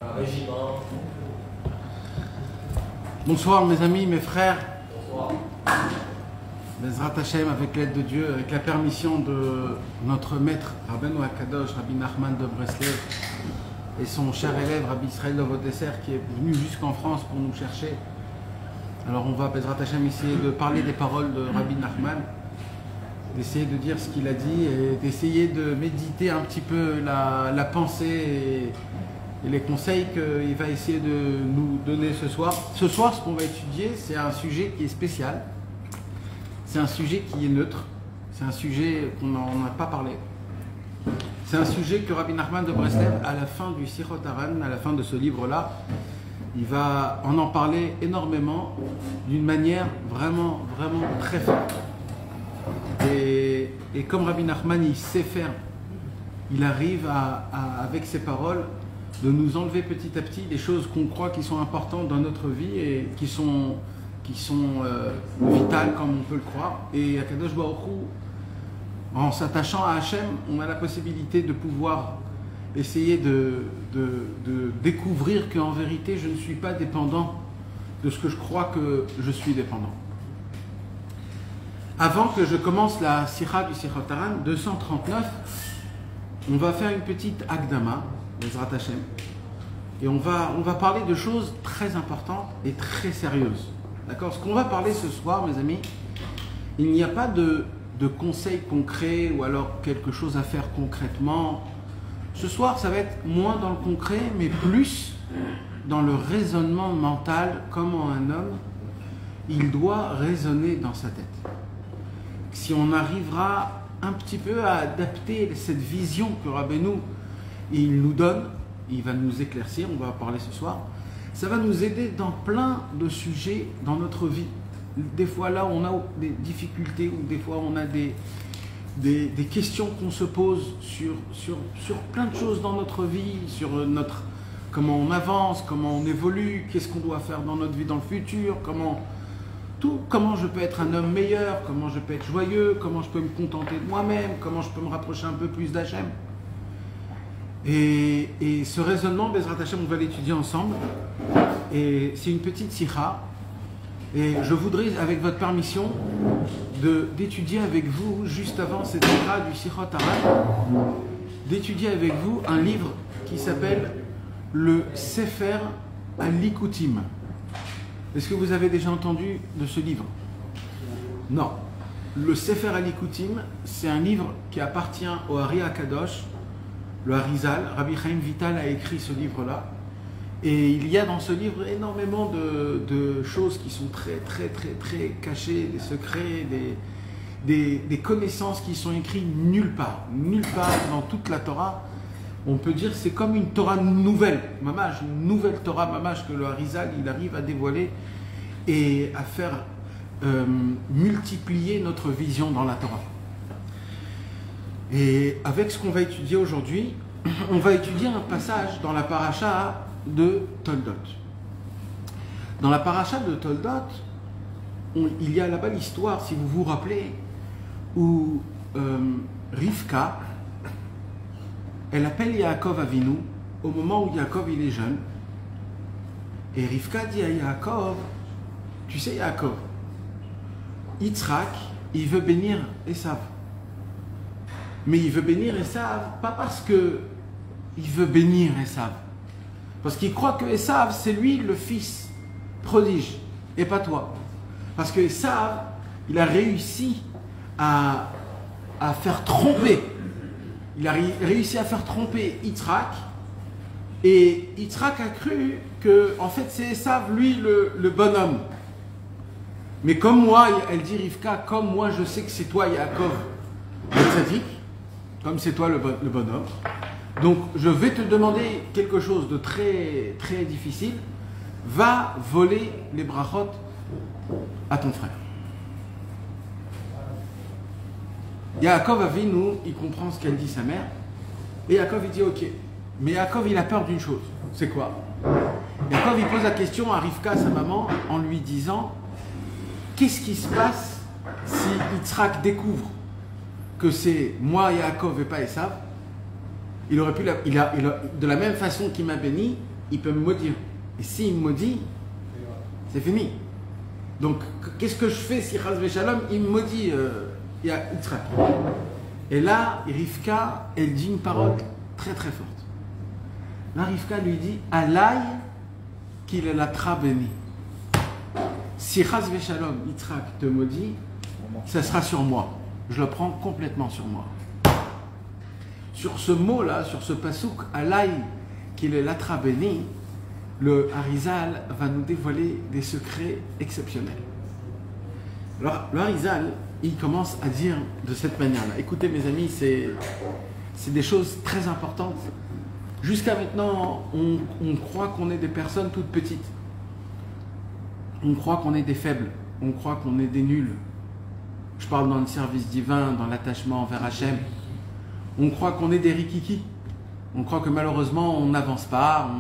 Un régiment. Bonsoir mes amis, mes frères. Bonsoir. Bezrat Hashem, avec l'aide de Dieu, avec la permission de notre maître Rabbeinu Akadosh, Rabbi Nachman de Breslev, et son cher élève Rabbi Israël Lovodesser qui est venu jusqu'en France pour nous chercher. Alors on va, Bezrat Hashem, essayer de parler des paroles de Rabbi Nachman, d'essayer de dire ce qu'il a dit et d'essayer de méditer un petit peu la pensée et les conseils qu'il va essayer de nous donner ce soir. Ce soir, ce qu'on va étudier, c'est un sujet qui est spécial. C'est un sujet qui est neutre. C'est un sujet qu'on n'en a pas parlé. C'est un sujet que Rabbi Nachman de Breslev, à la fin du Sichot Haran, à la fin de ce livre-là, il va en parler énormément, d'une manière vraiment très forte. Et comme Rabbi Nachman, il sait faire, il arrive avec ses paroles, de nous enlever petit à petit des choses qu'on croit qui sont importantes dans notre vie et qui sont vitales comme on peut le croire. Et à Kadosh Baruch Hu, en s'attachant à Hachem, on a la possibilité de pouvoir essayer de découvrir qu'en vérité je ne suis pas dépendant de ce que je crois que je suis dépendant. Avant que je commence la Sikha du Sichot Haran 239, on va faire une petite Akdama, Bezrat Hashem, et on va parler de choses très importantes et très sérieuses. D'accord ? Ce qu'on va parler ce soir, mes amis, il n'y a pas de conseils concrets ou alors quelque chose à faire concrètement. Ce soir, ça va être moins dans le concret, mais plus dans le raisonnement mental, comment un homme, il doit raisonner dans sa tête. Si on arrivera un petit peu à adapter cette vision que Rabbeinu il nous donne, il va nous éclaircir, on va en parler ce soir, ça va nous aider dans plein de sujets dans notre vie. Des fois là on a des difficultés ou des fois on a des questions qu'on se pose sur plein de choses dans notre vie, sur comment on avance, comment on évolue, qu'est-ce qu'on doit faire dans notre vie dans le futur, comment je peux être un homme meilleur, comment je peux être joyeux, comment je peux me contenter de moi-même, comment je peux me rapprocher un peu plus d'Hachem. Et ce raisonnement, Bezrat Hashem, on va l'étudier ensemble. Et c'est une petite sikha. Et je voudrais, avec votre permission, d'étudier avec vous, juste avant cette sikha du Sichot Haran, d'étudier avec vous un livre qui s'appelle le Sefer Alikutim. Est-ce que vous avez déjà entendu de ce livre? Non. Le Sefer Alikutim, c'est un livre qui appartient au Ari Akadosh, le Harizal. Rabbi Chaim Vital a écrit ce livre-là. Et il y a dans ce livre énormément de choses qui sont très cachées, des secrets, des connaissances qui sont écrites nulle part. Nulle part dans toute la Torah. On peut dire que c'est comme une Torah nouvelle, mamash, une nouvelle Torah mamash que le Harizal il arrive à dévoiler et à faire multiplier notre vision dans la Torah. Et avec ce qu'on va étudier aujourd'hui, on va étudier un passage dans la paracha de Toldot. Dans la paracha de Toldot, il y a là-bas l'histoire, si vous vous rappelez, où Rivka, elle appelle Yaakov Avinu au moment où Yaakov il est jeune. Et Rivka dit à Yaakov, tu sais Yaakov, Yitzhak, il veut bénir Esav. Mais il veut bénir Esav, pas parce que il veut bénir Esav. Parce qu'il croit que Esav, c'est lui le fils prodige, et pas toi. Parce que Esav, il a réussi à faire tromper. Il a réussi à faire tromper Yitzhak. Et Yitzhak a cru que, en fait, c'est Esav, lui, le bonhomme. Mais comme moi, elle dit Rivka, comme moi, je sais que c'est toi, Yaakov, le tzaddik, comme c'est toi le bonhomme. Donc, je vais te demander quelque chose de très difficile. Va voler les brachot à ton frère. Yaakov Avinu, il comprend ce qu'elle dit sa mère. Et Yaakov, il dit ok. Mais Yaakov, il a peur d'une chose. C'est quoi? Yaakov, il pose la question à Rivka, sa maman, en lui disant qu'est-ce qui se passe si Yitzhak découvre que c'est moi, Yaakov, et pas Esav? Il aurait pu, de la même façon qu'il m'a béni, il peut me maudire. Et s'il me maudit, c'est fini. Donc, qu'est-ce que je fais si Chas Veshalom, il me maudit il y a Yitzhak. Et là, Rivka, elle dit une parole très très forte. Là, Rivka lui dit, Alaï qu'il est la tra béni. Si Chas Veshalom, Yitzhak te maudit, ça sera sur moi. Je le prends complètement sur moi. Sur ce mot-là, sur ce pasouk, Alaï qu'il est la tra béni, le Harizal va nous dévoiler des secrets exceptionnels. Alors, le Harizal, il commence à dire de cette manière-là. Écoutez, mes amis, c'est des choses très importantes. Jusqu'à maintenant, on croit qu'on est des personnes toutes petites. On croit qu'on est des faibles. On croit qu'on est des nuls. Je parle dans le service divin, dans l'attachement envers Hachem. On croit qu'on est des rikiki. On croit que malheureusement, on n'avance pas,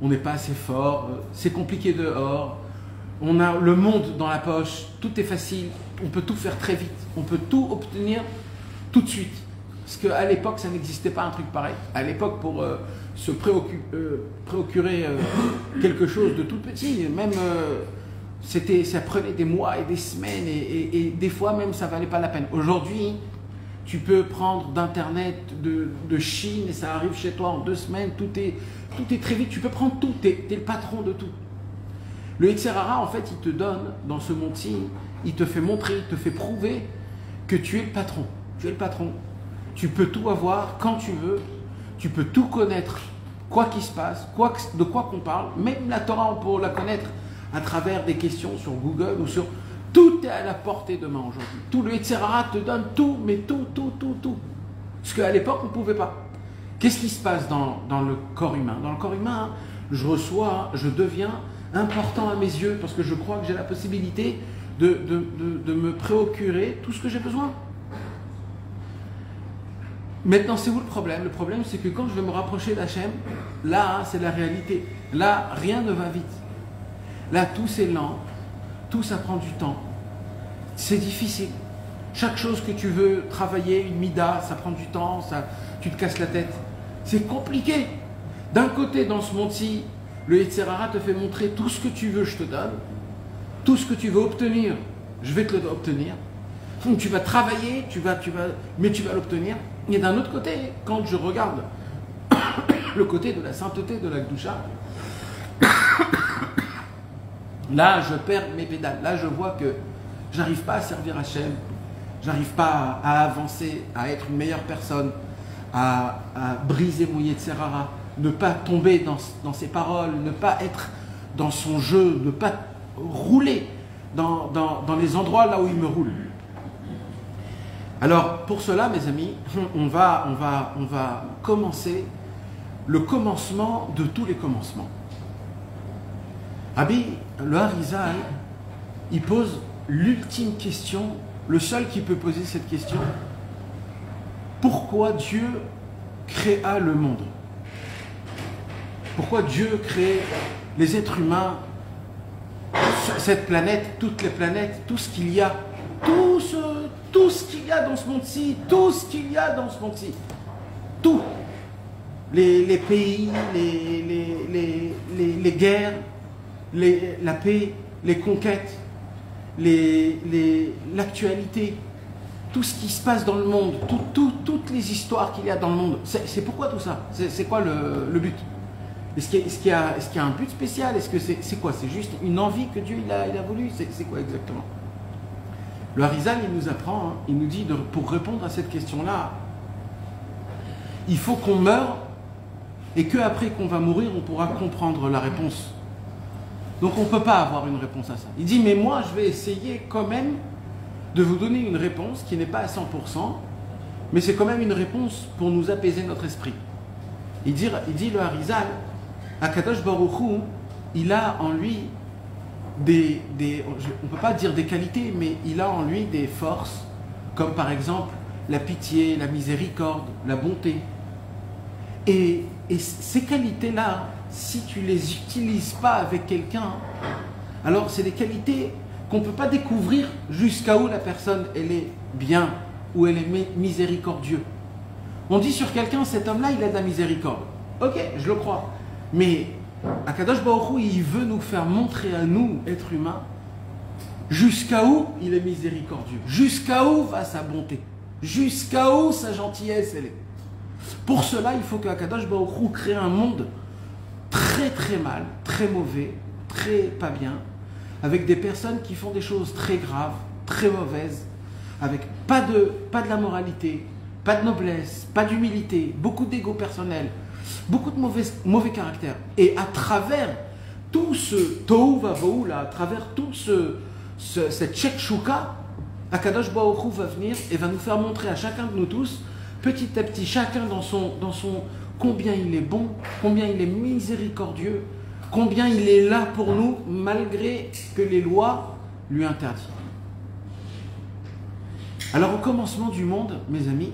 on n'est pas assez fort, c'est compliqué dehors, on a le monde dans la poche, tout est facile, on peut tout faire très vite, on peut tout obtenir tout de suite. Parce qu'à l'époque, ça n'existait pas un truc pareil. À l'époque, pour se procurer quelque chose de tout petit, même ça prenait des mois et des semaines, et des fois même ça valait pas la peine. Aujourd'hui, tu peux prendre d'internet de Chine et ça arrive chez toi en 2 semaines, tout est très vite, tu peux prendre tout, tu es le patron de tout. Le Yetzer Hara, en fait, il te donne, dans ce monde-ci, il te fait montrer, il te fait prouver que tu es le patron. Tu es le patron. Tu peux tout avoir quand tu veux, tu peux tout connaître, quoi qu'il se passe, de quoi qu'on parle, même la Torah, on peut la connaître à travers des questions sur Google ou sur... Tout est à la portée de main aujourd'hui. Tout le Yetzer Hara te donne tout, mais tout. Parce qu'à l'époque, on ne pouvait pas. Qu'est-ce qui se passe dans le corps humain? Dans le corps humain, je deviens important à mes yeux parce que je crois que j'ai la possibilité de me procurer tout ce que j'ai besoin. Maintenant, c'est où le problème? Le problème, c'est que quand je vais me rapprocher d'Hachem, là, c'est la réalité. Là, rien ne va vite. Là, tout c'est lent. Tout ça prend du temps. C'est difficile. Chaque chose que tu veux travailler, une mida, ça prend du temps, tu te casses la tête. C'est compliqué. D'un côté, dans ce monde-ci, le Yetzer Hara te fait montrer tout ce que tu veux, je te donne. Tout ce que tu veux obtenir, je vais te l'obtenir. Donc tu vas travailler, mais tu vas l'obtenir. Et d'un autre côté, quand je regarde le côté de la sainteté de la Kedusha, là, je perds mes pédales. Là, je vois que j'arrive pas à servir Hachem. J'arrive pas à avancer, à être une meilleure personne, à briser mon Yetzer Hara, ne pas tomber dans ses paroles, ne pas être dans son jeu, ne pas rouler dans les endroits là où il me roule. Alors, pour cela, mes amis, on va commencer le commencement de tous les commencements. Rabbi, le Harizal, il pose l'ultime question, le seul qui peut poser cette question. Pourquoi Dieu créa le monde? Pourquoi Dieu crée les êtres humains, cette planète, toutes les planètes, tout ce qu'il y a, tout ce qu'il y a dans ce monde-ci, tout ce qu'il y a dans ce monde-ci, tout, les pays, les guerres, la paix, les conquêtes, l'actualité, tout ce qui se passe dans le monde, toutes les histoires qu'il y a dans le monde. C'est pourquoi tout ça? C'est quoi le but? Est-ce qu'il y a un but spécial? Est-ce que c'est quoi? C'est juste une envie que Dieu il a voulu? C'est quoi exactement? Le Harizal, il nous apprend, il nous dit, pour répondre à cette question-là, il faut qu'on meure et qu'après qu'on va mourir, on pourra comprendre la réponse. Donc on ne peut pas avoir une réponse à ça. Il dit, mais moi, je vais essayer quand même de vous donner une réponse qui n'est pas à 100%, mais c'est quand même une réponse pour nous apaiser notre esprit. Il dit le Harizal, Akadosh Baruch Hu, il a en lui on ne peut pas dire des qualités, mais il a en lui des forces, comme par exemple la pitié, la miséricorde, la bonté. Et ces qualités-là, si tu ne les utilises pas avec quelqu'un, alors c'est des qualités qu'on ne peut pas découvrir jusqu'à où la personne elle est bien, où elle est miséricordieux. On dit sur quelqu'un, cet homme-là, il a de la miséricorde. Ok, je le crois. Mais Akadosh Baruch Hu, il veut nous faire montrer à nous, êtres humains, jusqu'à où il est miséricordieux, jusqu'à où va sa bonté, jusqu'à où sa gentillesse elle est. Pour cela, il faut que Akadosh Baruch Hu crée un monde très très mal, très mauvais, très pas bien, avec des personnes qui font des choses très graves, très mauvaises, avec pas de la moralité, pas de noblesse, pas d'humilité, beaucoup d'ego personnel, beaucoup de mauvais caractère. Et à travers tout ce tohu vavohu là, à travers tout cette shekshuka, Akadosh Baruch Hu va venir et va nous faire montrer à chacun de nous tous, petit à petit, chacun dans son combien il est bon, combien il est miséricordieux, combien il est là pour nous, malgré que les lois lui interdisent. Alors au commencement du monde, mes amis,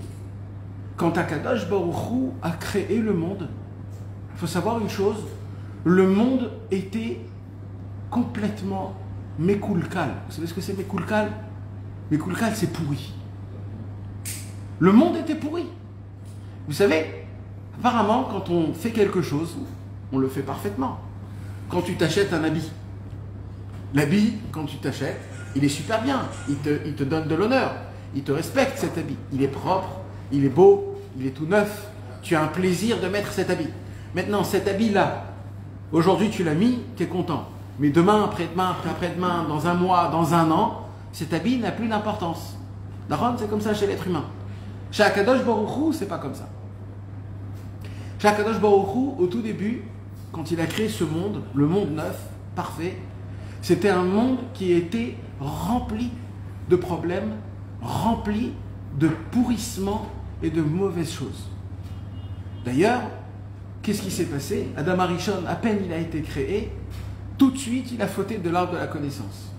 quand Akadosh Baruch Hu a créé le monde, il faut savoir une chose, le monde était complètement mekulkal. Vous savez ce que c'est mekulkal? Mekulkal, c'est pourri. Le monde était pourri. Vous savez, apparemment, quand on fait quelque chose, on le fait parfaitement. Quand tu t'achètes un habit, l'habit, quand tu t'achètes, il est super bien. Il te donne de l'honneur. Il te respecte cet habit. Il est propre, il est beau, il est tout neuf. Tu as un plaisir de mettre cet habit. Maintenant, cet habit-là, aujourd'hui tu l'as mis, tu es content. Mais demain, après-demain, après-demain, dans un mois, dans un an, cet habit n'a plus d'importance. D'accord? C'est comme ça chez l'être humain. Chez Akadosh Baruch Hu, c'est pas comme ça. Chez Akadosh Baruch Hu, au tout début, quand il a créé ce monde, le monde neuf, parfait, c'était un monde qui était rempli de problèmes, rempli de pourrissements et de mauvaises choses. D'ailleurs, qu'est-ce qui s'est passé? Adam Arishon, à peine il a été créé, tout de suite il a fauté de l'arbre de la connaissance.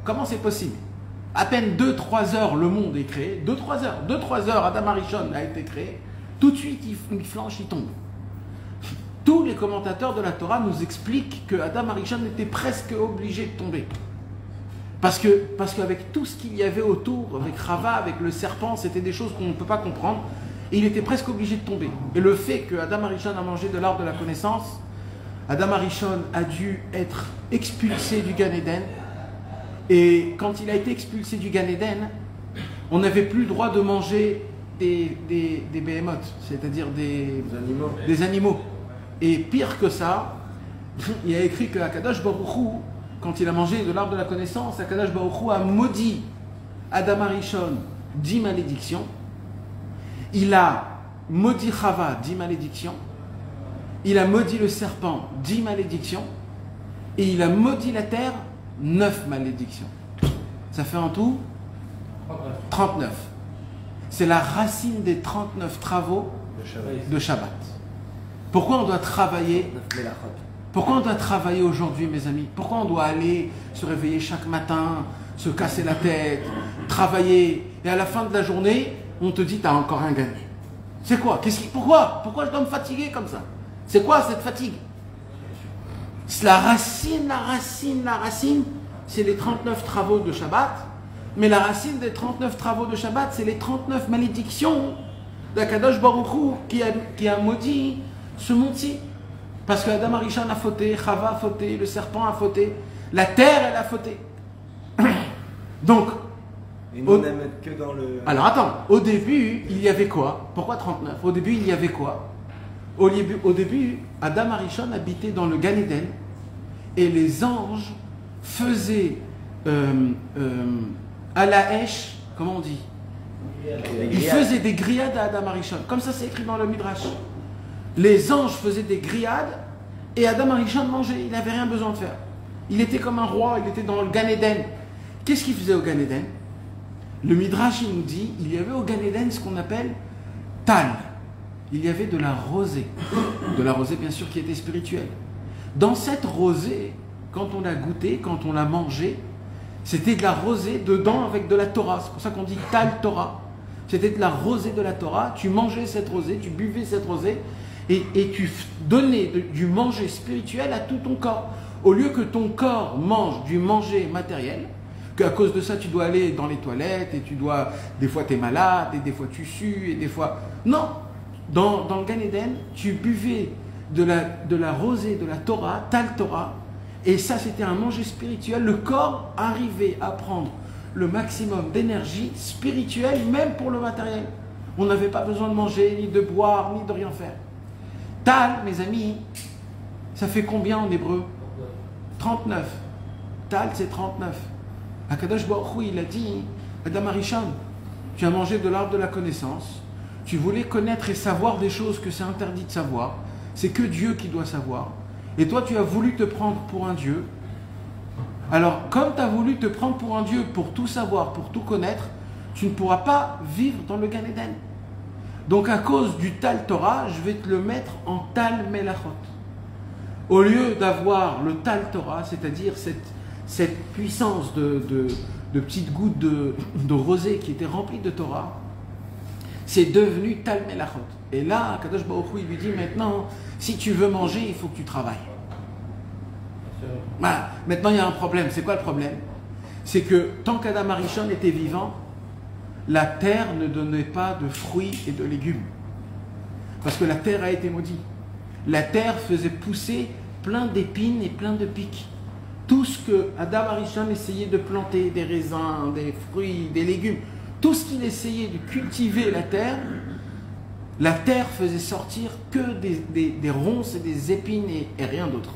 Comment c'est possible? À peine 2-3 heures le monde est créé, 2-3 heures Adam Arishon a été créé, tout de suite il flanche, il tombe. Tous les commentateurs de la Torah nous expliquent que Adam Arishon était presque obligé de tomber. Parce qu'avec tout ce qu'il y avait autour, avec Rava, avec le serpent, c'était des choses qu'on ne peut pas comprendre. Et il était presque obligé de tomber. Et le fait que Adam Arishon a mangé de l'arbre de la connaissance, Adam Arishon a dû être expulsé du Gan Eden. Et quand il a été expulsé du Gan Eden, on n'avait plus le droit de manger des behemoths, c'est-à-dire des animaux. Et pire que ça, il a écrit que Akadosh Baruch Hu, quand il a mangé de l'arbre de la connaissance, Akadosh Baruch Hu a maudit Adam Arishon 10 malédictions. Il a maudit Chava 10 malédictions. Il a maudit le serpent 10 malédictions. Et il a maudit la terre 9 malédictions. Ça fait en tout 39. C'est la racine des 39 travaux de Shabbat. Pourquoi on doit travailler? Pourquoi on doit travailler aujourd'hui, mes amis? Pourquoi on doit aller se réveiller chaque matin, se casser la tête, travailler, et à la fin de la journée, on te dit t'as encore rien gagné? C'est quoi? Pourquoi je dois me fatiguer comme ça? C'est quoi cette fatigue? C'est la racine, c'est les 39 travaux de Shabbat. Mais la racine des 39 travaux de Shabbat, c'est les 39 malédictions d'Akadosh Baruch Hu qui a maudit ce monde-ci. Parce que Adam Arishon a fauté, Chava a fauté, le serpent a fauté, la terre elle a fauté. Donc, et nous n'aimons que dans le... Alors attends, au début, il y avait quoi? Pourquoi 39? Au début, il y avait quoi? Au début, Adam Arishon habitait dans le Gan Eden et les anges faisaient à la Hesh, comment on dit? Ils faisaient des grillades à Adam Arishon. Comme ça, c'est écrit dans le Midrash. Les anges faisaient des grillades et Adam Arishon mangeait. Il n'avait rien besoin de faire. Il était comme un roi, il était dans le Gan Eden. Qu'est-ce qu'il faisait au Gan Eden? Le Midrash, il nous dit, il y avait au Gan Eden ce qu'on appelle Tal. Il y avait de la rosée. De la rosée, bien sûr, qui était spirituelle. Dans cette rosée, quand on l'a goûtée, quand on l'a mangée, c'était de la rosée dedans avec de la Torah. C'est pour ça qu'on dit Tal Torah. C'était de la rosée de la Torah. Tu mangeais cette rosée, tu buvais cette rosée et tu donnais du manger spirituel à tout ton corps. Au lieu que ton corps mange du manger matériel, qu'à cause de ça tu dois aller dans les toilettes et des fois tu es malade et des fois tu sues et des fois... Non, dans le Gan Eden, tu buvais de la rosée de la Torah, Tal Torah, et ça c'était un manger spirituel. Le corps arrivait à prendre le maximum d'énergie spirituelle, même pour le matériel. On n'avait pas besoin de manger, ni de boire, ni de rien faire. Tal, mes amis, ça fait combien en hébreu? 39. Tal, c'est 39. Akadosh Baruch Hu, il a dit, Adam Arishon, tu as mangé de l'arbre de la connaissance, tu voulais connaître et savoir des choses que c'est interdit de savoir, c'est que Dieu qui doit savoir, et toi tu as voulu te prendre pour un Dieu. Alors, comme tu as voulu te prendre pour un Dieu, pour tout savoir, pour tout connaître, tu ne pourras pas vivre dans le Gan Eden. Donc, à cause du Tal Torah, je vais te le mettre en Tal Melachot. Au lieu d'avoir le Tal Torah, c'est-à-dire cette puissance de petites gouttes de rosée qui était remplie de Torah, c'est devenu Tal Melachot. Et là, Kadosh Baruch Hu, il lui dit maintenant, si tu veux manger, il faut que tu travailles. Voilà. Maintenant, il y a un problème. C'est quoi le problème? C'est que tant qu'Adam Arishon était vivant, la terre ne donnait pas de fruits et de légumes. Parce que la terre a été maudite. La terre faisait pousser plein d'épines et plein de pics. Tout ce que Adam Arishon essayait de planter, des raisins, des fruits, des légumes, tout ce qu'il essayait de cultiver la terre faisait sortir que des ronces et des épines et rien d'autre.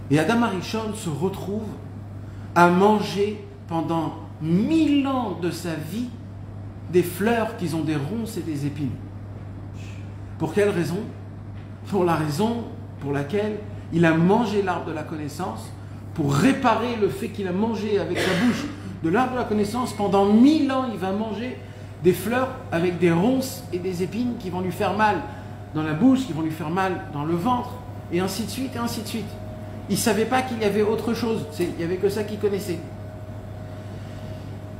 Et Adam Arishon se retrouve à manger pendant 1000 ans de sa vie des fleurs qui ont des ronces et des épines. Pour quelle raison? Pour la raison pour laquelle il a mangé l'arbre de la connaissance, pour réparer le fait qu'il a mangé avec sa bouche de l'arbre de la connaissance. Pendant 1000 ans, il va manger des fleurs avec des ronces et des épines qui vont lui faire mal dans la bouche, qui vont lui faire mal dans le ventre, et ainsi de suite, et ainsi de suite. Il ne savait pas qu'il y avait autre chose, il n'y avait que ça qu'il connaissait.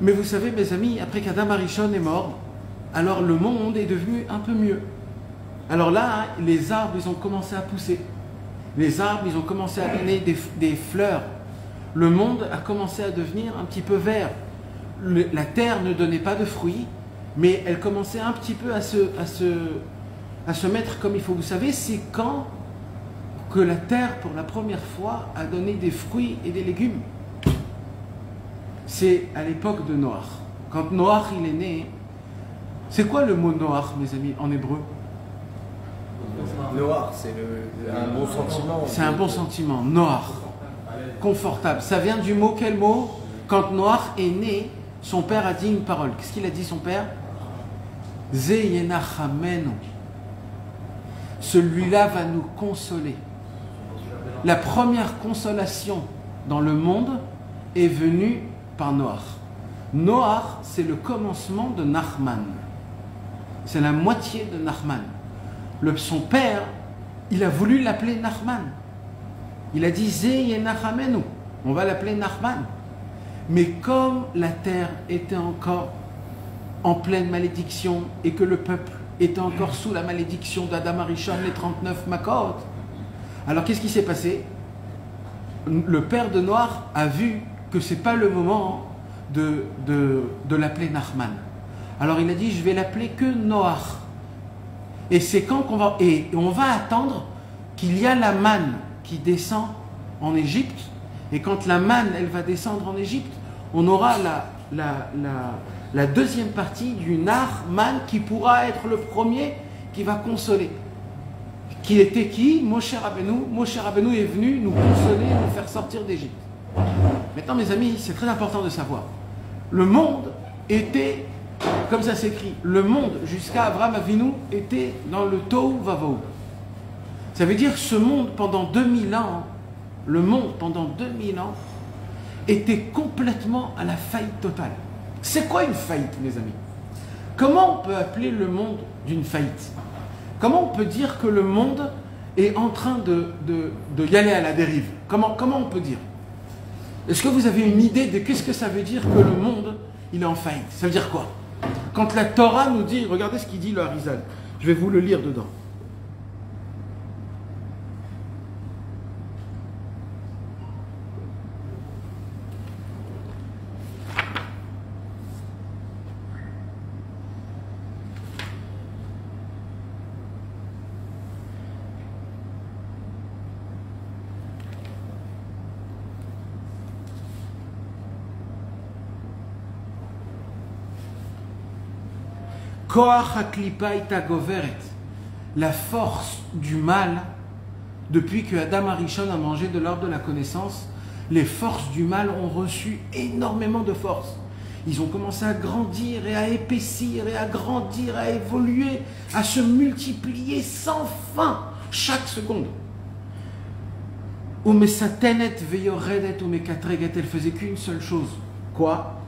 Mais vous savez, mes amis, après qu'Adam Arishon est mort, alors le monde est devenu un peu mieux. Alors là, les arbres, ils ont commencé à pousser. Les arbres, ils ont commencé à donner des fleurs. Le monde a commencé à devenir un petit peu vert. La terre ne donnait pas de fruits, mais elle commençait un petit peu à se mettre comme il faut. Vous savez, c'est quand que la terre, pour la première fois, a donné des fruits et des légumes. C'est à l'époque de Noach. Quand Noach, il est né, c'est quoi le mot Noach, mes amis, en hébreu? Noir, c'est un bon sentiment. C'est un bon sentiment, Noach. Confortable. Ça vient du mot, quel mot? Quand Noach est né, son père a dit une parole. Qu'est-ce qu'il a dit, son père? Ze yenachamenu. Celui-là va nous consoler. La première consolation dans le monde est venue par Noach. Noach, c'est le commencement de Nachman. C'est la moitié de Nachman. Son père, il a voulu l'appeler Nachman. Il a dit Ze yenachamenu. On va l'appeler Nachman. Mais comme la terre était encore en pleine malédiction et que le peuple était encore sous la malédiction d'Adam Arishon, les 39 Makot, alors qu'est-ce qui s'est passé? Le père de Noach a vu que ce n'est pas le moment de l'appeler Nachman. Alors il a dit, je vais l'appeler que Noach. Et c'est quand qu'on va... Et on va attendre qu'il y a la manne qui descend en Égypte. Et quand la manne, elle va descendre en Égypte, on aura la deuxième partie du nar man qui pourra être le premier qui va consoler. Qui était qui? Moshe Rabbeinu. Moshe Rabbeinu est venu nous consoler, nous faire sortir d'Égypte. Maintenant, mes amis, c'est très important de savoir. Le monde était, comme ça s'écrit, le monde jusqu'à Abraham Avinu était dans le Tohu Vavohu. Ça veut dire que ce monde, pendant 2000 ans, le monde, pendant 2000 ans, était complètement à la faillite totale. C'est quoi une faillite, mes amis? Comment on peut appeler le monde d'une faillite? Comment on peut dire que le monde est en train de y aller à la dérive? Comment on peut dire? Est-ce que vous avez une idée de qu'est-ce que ça veut dire que le monde, il est en faillite? Ça veut dire quoi? Quand la Torah nous dit, regardez ce qu'il dit le Harizal, je vais vous le lire dedans. Koach haklipa ita goveret. La force du mal, depuis que Adam Arishon a mangé de l'arbre de la connaissance, les forces du mal ont reçu énormément de force. Ils ont commencé à grandir et à épaissir et à grandir, à évoluer, à se multiplier sans fin, chaque seconde. Elle faisait qu'une seule chose. Quoi?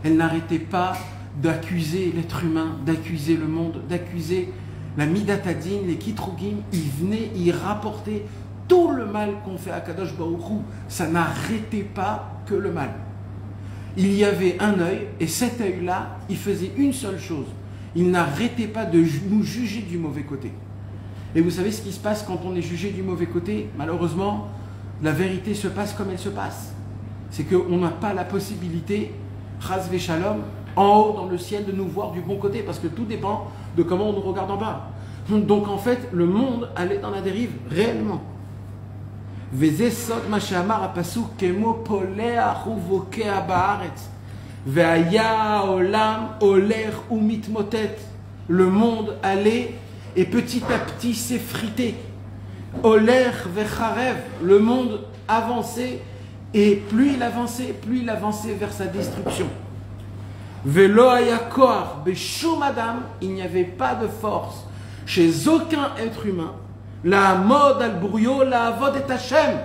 Elle n'arrêtait pas d'accuser l'être humain, d'accuser le monde, d'accuser la Midatadine, les Kitrugim. Ils venaient, ils rapportaient tout le mal qu'on fait à Kadosh Baruch Hu. Ça n'arrêtait pas que le mal. Il y avait un œil, et cet œil-là, il faisait une seule chose. Il n'arrêtait pas de nous juger du mauvais côté. Et vous savez ce qui se passe quand on est jugé du mauvais côté? Malheureusement, la vérité se passe comme elle se passe. C'est qu'on n'a pas la possibilité, Chas Veshalom, en haut dans le ciel, de nous voir du bon côté, parce que tout dépend de comment on nous regarde en bas. Donc en fait, le monde allait dans la dérive, réellement. Le monde allait et petit à petit s'effritait. Le monde avançait et plus il avançait vers sa destruction. Il n'y avait pas de force chez aucun être humain. La mode al-Bourio, la avod et Hachem.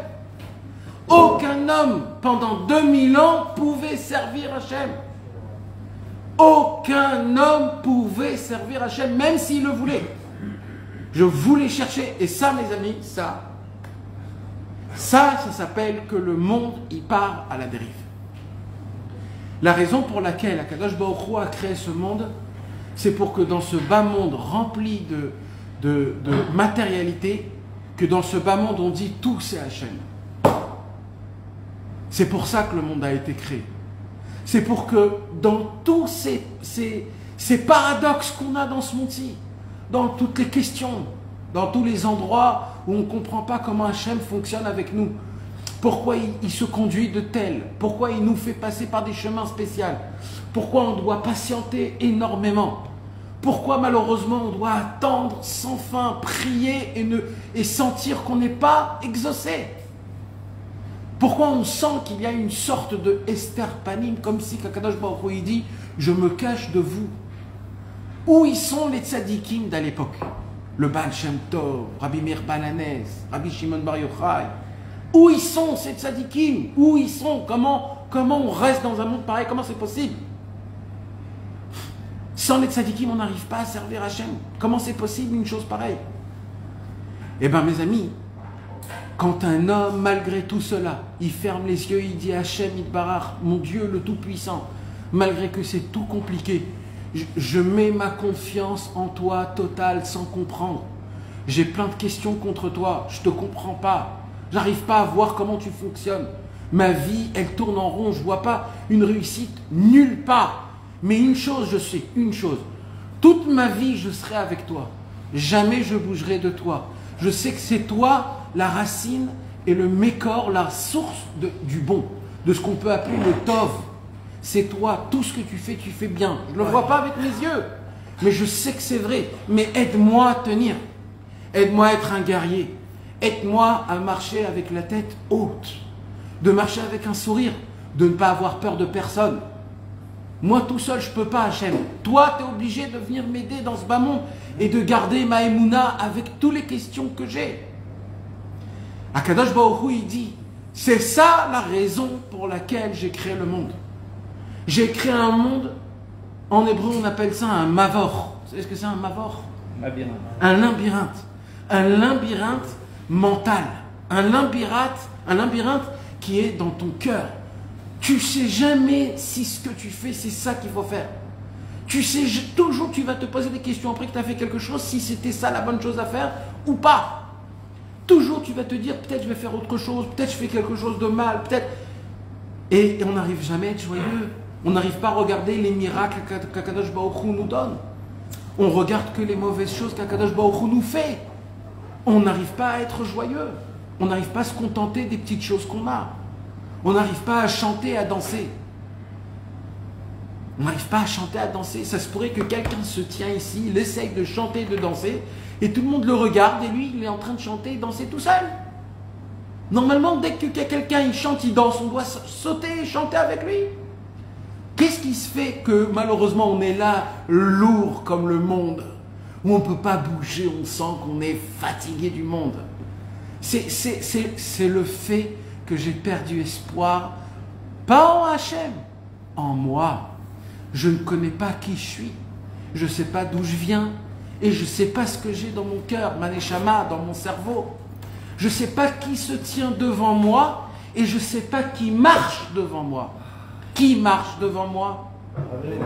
Aucun homme pendant 2000 ans pouvait servir Hachem. Aucun homme pouvait servir Hachem, même s'il le voulait. Je voulais chercher, et ça, mes amis, ça s'appelle que le monde, il part à la dérive. La raison pour laquelle Akadosh Baruch Hu a créé ce monde, c'est pour que dans ce bas monde rempli de matérialité, que dans ce bas monde on dit tout c'est Hachem. C'est pour ça que le monde a été créé. C'est pour que dans tous ces paradoxes qu'on a dans ce monde-ci, dans toutes les questions, dans tous les endroits où on ne comprend pas comment Hachem fonctionne avec nous, pourquoi il se conduit de tel, pourquoi il nous fait passer par des chemins spéciaux, pourquoi on doit patienter énormément, pourquoi malheureusement on doit attendre sans fin, prier et sentir qu'on n'est pas exaucé. Pourquoi on sent qu'il y a une sorte de Esther Panim, comme si Kadosh Baruch Hu dit « Je me cache de vous ». Où ils sont les tzadikim d'à l'époque? Le Baal Shem Tov, Rabbi Meir Bananes, Rabbi Shimon Bar Yochai. Où ils sont ces tzadikim? Où ils sont? Comment on reste dans un monde pareil? Comment c'est possible? Sans les tzadikim, on n'arrive pas à servir Hachem. Comment c'est possible une chose pareille? Eh bien mes amis, quand un homme, malgré tout cela, il ferme les yeux, il dit Hachem Itbarach, mon Dieu le Tout-Puissant, malgré que c'est tout compliqué, je mets ma confiance en toi totale sans comprendre. J'ai plein de questions contre toi, je ne te comprends pas. J'arrive pas à voir comment tu fonctionnes. Ma vie, elle tourne en rond, je ne vois pas une réussite nulle part. Mais une chose, je sais, une chose. Toute ma vie, je serai avec toi. Jamais je bougerai de toi. Je sais que c'est toi la racine et le mécor, la source du bon, de ce qu'on peut appeler le tov. C'est toi, tout ce que tu fais bien. Je ne le vois pas avec mes yeux, mais je sais que c'est vrai. Mais aide-moi à tenir. Aide-moi à être un guerrier. Aide-moi à marcher avec la tête haute. De marcher avec un sourire. De ne pas avoir peur de personne. Moi tout seul, je ne peux pas, Hachem. Toi, tu es obligé de venir m'aider dans ce bas monde et de garder ma émouna avec toutes les questions que j'ai. Akadosh Baruch Hu, il dit, c'est ça la raison pour laquelle j'ai créé le monde. J'ai créé un monde, en hébreu on appelle ça un mavor. Vous savez ce que c'est un mavor? Un labyrinthe. Un labyrinthe mental. Un labyrinthe qui est dans ton cœur. Tu sais jamais si ce que tu fais, c'est ça qu'il faut faire. Tu sais, toujours tu vas te poser des questions après que tu as fait quelque chose, si c'était ça la bonne chose à faire ou pas. Toujours tu vas te dire, peut-être je vais faire autre chose, peut-être je fais quelque chose de mal, peut-être... Et on n'arrive jamais à être joyeux. On n'arrive pas à regarder les miracles qu'Akadosh Baruch Hu nous donne. On regarde que les mauvaises choses qu'Akadosh Baruch Hu nous fait. On n'arrive pas à être joyeux. On n'arrive pas à se contenter des petites choses qu'on a. On n'arrive pas à chanter, à danser. On n'arrive pas à chanter, à danser. Ça se pourrait que quelqu'un se tient ici, il essaye de chanter, de danser, et tout le monde le regarde, et lui, il est en train de chanter et danser tout seul. Normalement, dès que quelqu'un il chante, il danse, on doit sauter et chanter avec lui. Qu'est-ce qui se fait que malheureusement on est là, lourd comme le monde, où on ne peut pas bouger, on sent qu'on est fatigué du monde? C'est le fait que j'ai perdu espoir, pas en Hachem, en moi. Je ne connais pas qui je suis, je ne sais pas d'où je viens, et je ne sais pas ce que j'ai dans mon cœur, ma neshama, dans mon cerveau. Je ne sais pas qui se tient devant moi, et je ne sais pas qui marche devant moi. Qui marche devant moi?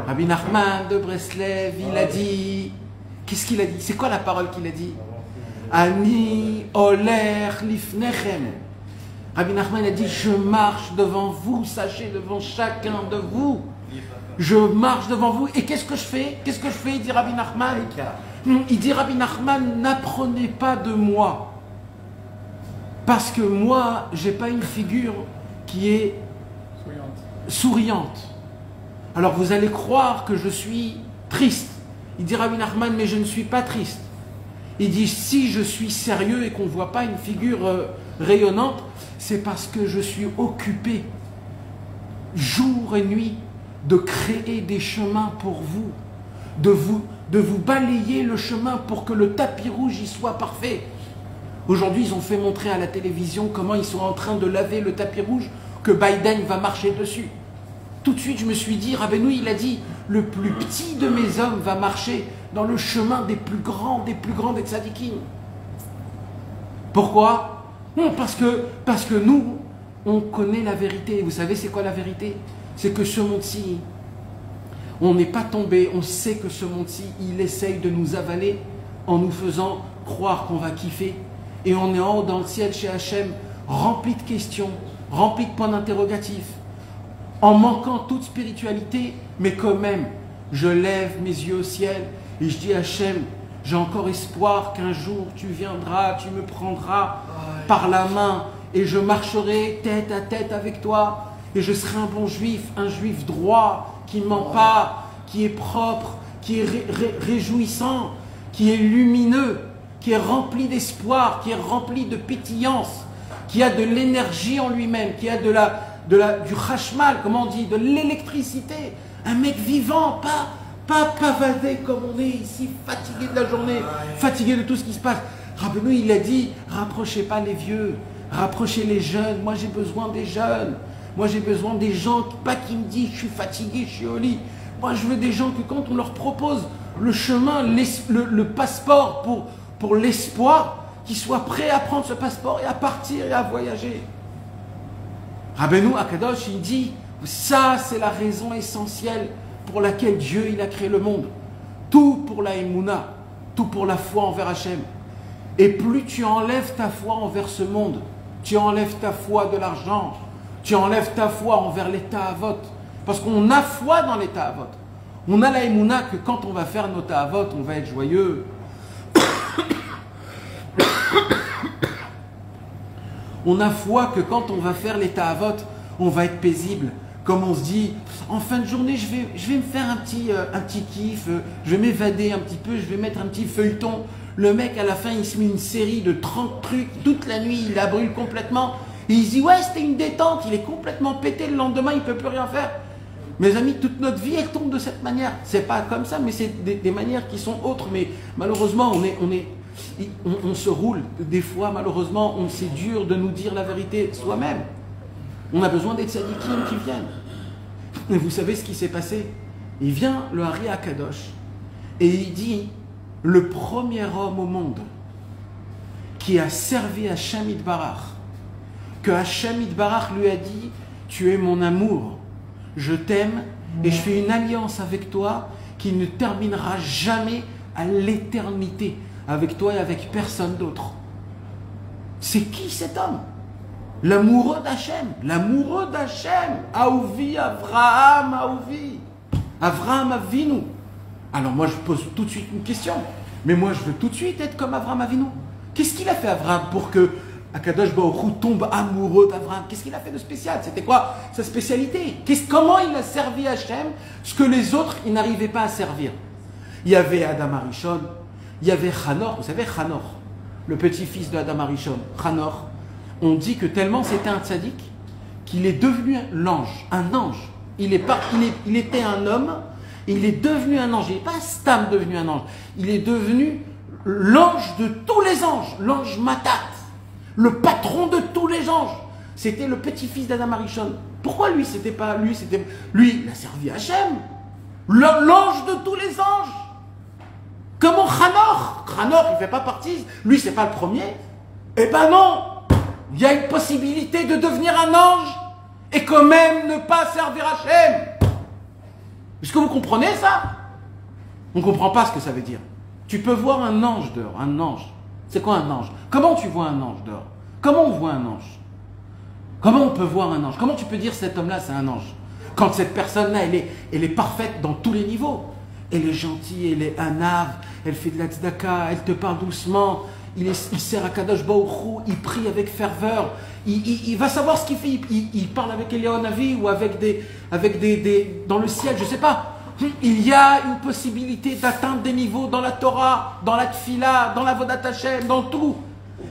Rabbi Nachman de Breslev, il a dit... Qu'est-ce qu'il a dit? C'est quoi la parole qu'il a dit? Ani oler lifnechem. Rabbi Nachman a dit, je marche devant vous, sachez, devant chacun de vous. Je marche devant vous. Et qu'est-ce que je fais? Qu'est-ce que je fais? Il dit Rabbi Nachman. Il dit Rabbi Nachman, n'apprenez pas de moi. Parce que moi, je n'ai pas une figure qui est souriante. Alors vous allez croire que je suis triste. Il dit Rabbi Nachman, mais je ne suis pas triste. Il dit, si je suis sérieux et qu'on ne voit pas une figure rayonnante, c'est parce que je suis occupé, jour et nuit, de créer des chemins pour vous, de vous balayer le chemin pour que le tapis rouge y soit parfait. Aujourd'hui, ils ont fait montrer à la télévision comment ils sont en train de laver le tapis rouge, que Biden va marcher dessus. Tout de suite, je me suis dit, Rabbeinu, il a dit, le plus petit de mes hommes va marcher dans le chemin des plus grands des tzadikim. Pourquoi? Non, parce que nous, on connaît la vérité. Vous savez, c'est quoi la vérité? C'est que ce monde-ci, on n'est pas tombé, on sait que ce monde-ci, il essaye de nous avaler en nous faisant croire qu'on va kiffer. Et on est en haut dans le ciel chez Hachem, rempli de questions, rempli de points d'interrogatif, en manquant toute spiritualité, mais quand même, je lève mes yeux au ciel et je dis à Hachem, j'ai encore espoir qu'un jour tu viendras, tu me prendras par la main et je marcherai tête à tête avec toi et je serai un juif droit, qui ne ment pas, qui est propre, qui est réjouissant, qui est lumineux, qui est rempli d'espoir, qui est rempli de pétillance, qui a de l'énergie en lui-même, qui a du chashmal, comment on dit, de l'électricité, un mec vivant, pas pavadé comme on est ici, fatigué de la journée, fatigué de tout ce qui se passe. Rabbeinu, il a dit, rapprochez pas les vieux, rapprochez les jeunes. Moi j'ai besoin des jeunes, moi j'ai besoin des gens, pas qui me disent je suis fatigué, je suis au lit. Moi je veux des gens que quand on leur propose le chemin, le passeport pour l'espoir, qu'ils soient prêts à prendre ce passeport et à partir et à voyager. Rabbeinu Akadosh, il dit, ça c'est la raison essentielle pour laquelle Dieu il a créé le monde. Tout pour la Emouna, tout pour la foi envers Hachem. Et plus tu enlèves ta foi envers ce monde, tu enlèves ta foi de l'argent, tu enlèves ta foi envers l'état avot. Parce qu'on a foi dans l'état avot. On a la Emouna que quand on va faire nos ta'avot, on va être joyeux. On a foi que quand on va faire les ta'avot, on va être paisible. Comme on se dit, en fin de journée, je vais me faire un petit kiff, je vais m'évader un petit peu, je vais mettre un petit feuilleton. Le mec, à la fin, il se met une série de 30 trucs, toute la nuit, il la brûle complètement. Et il se dit, ouais, c'était une détente, il est complètement pété, le lendemain, il ne peut plus rien faire. Mes amis, toute notre vie, elle tombe de cette manière. C'est pas comme ça, mais c'est des manières qui sont autres. Mais malheureusement, on se roule. Des fois, malheureusement, c'est dur de nous dire la vérité soi-même. On a besoin des tzadikim qui viennent. Et vous savez ce qui s'est passé? Il vient, le Hari Akadosh, et il dit, le premier homme au monde qui a servi Hachem Yitbarach, que Hachem Yitbarach lui a dit, tu es mon amour, je t'aime et je fais une alliance avec toi qui ne terminera jamais à l'éternité, avec toi et avec personne d'autre. C'est qui cet homme? L'amoureux d'Hachem, Aouvi, Avraham Avinu. Alors moi je pose tout de suite une question, mais moi je veux tout de suite être comme Avraham Avinu. Qu'est-ce qu'il a fait Avraham pour que Akadosh Baruch Hu tombe amoureux d'Abraham. Qu'est-ce qu'il a fait de spécial? C'était quoi sa spécialité? Comment il a servi Hachem ce que les autres, ils n'arrivaient pas à servir? Il y avait Adam Arishon, il y avait Hanor. Vous savez, Hanor, le petit-fils de Adam Arishon, Hanor, on dit que tellement c'était un tzaddik qu'il est devenu l'ange, un ange. Il était un homme, il est devenu un ange. Il n'est pas Stam devenu un ange. Il est devenu l'ange de tous les anges, l'ange Matat, le patron de tous les anges. C'était le petit-fils d'Adam Arishon. Pourquoi lui, c'était pas lui, lui, il a servi Hachem, l'ange de tous les anges. Comment Hanor, il ne fait pas partie, lui, c'est pas le premier. Eh ben non, il y a une possibilité de devenir un ange et quand même ne pas servir Hachem. Est-ce que vous comprenez ça? On ne comprend pas ce que ça veut dire. Tu peux voir un ange dehors, un ange. C'est quoi un ange? Comment tu vois un ange dehors? Comment on voit un ange? Comment on peut voir un ange? Comment tu peux dire cet homme-là c'est un ange? Quand cette personne-là, elle est parfaite dans tous les niveaux. Elle est gentille, elle est anav, elle fait de la tzedaka, elle te parle doucement, il sert à Kadosh Baruch Hu, il prie avec ferveur, il va savoir ce qu'il fait, il parle avec Eliyahu Navi ou avec des dans le ciel, je ne sais pas. Il y a une possibilité d'atteindre des niveaux dans la Torah, dans la Tfila, dans la Vodat Hashem, dans tout.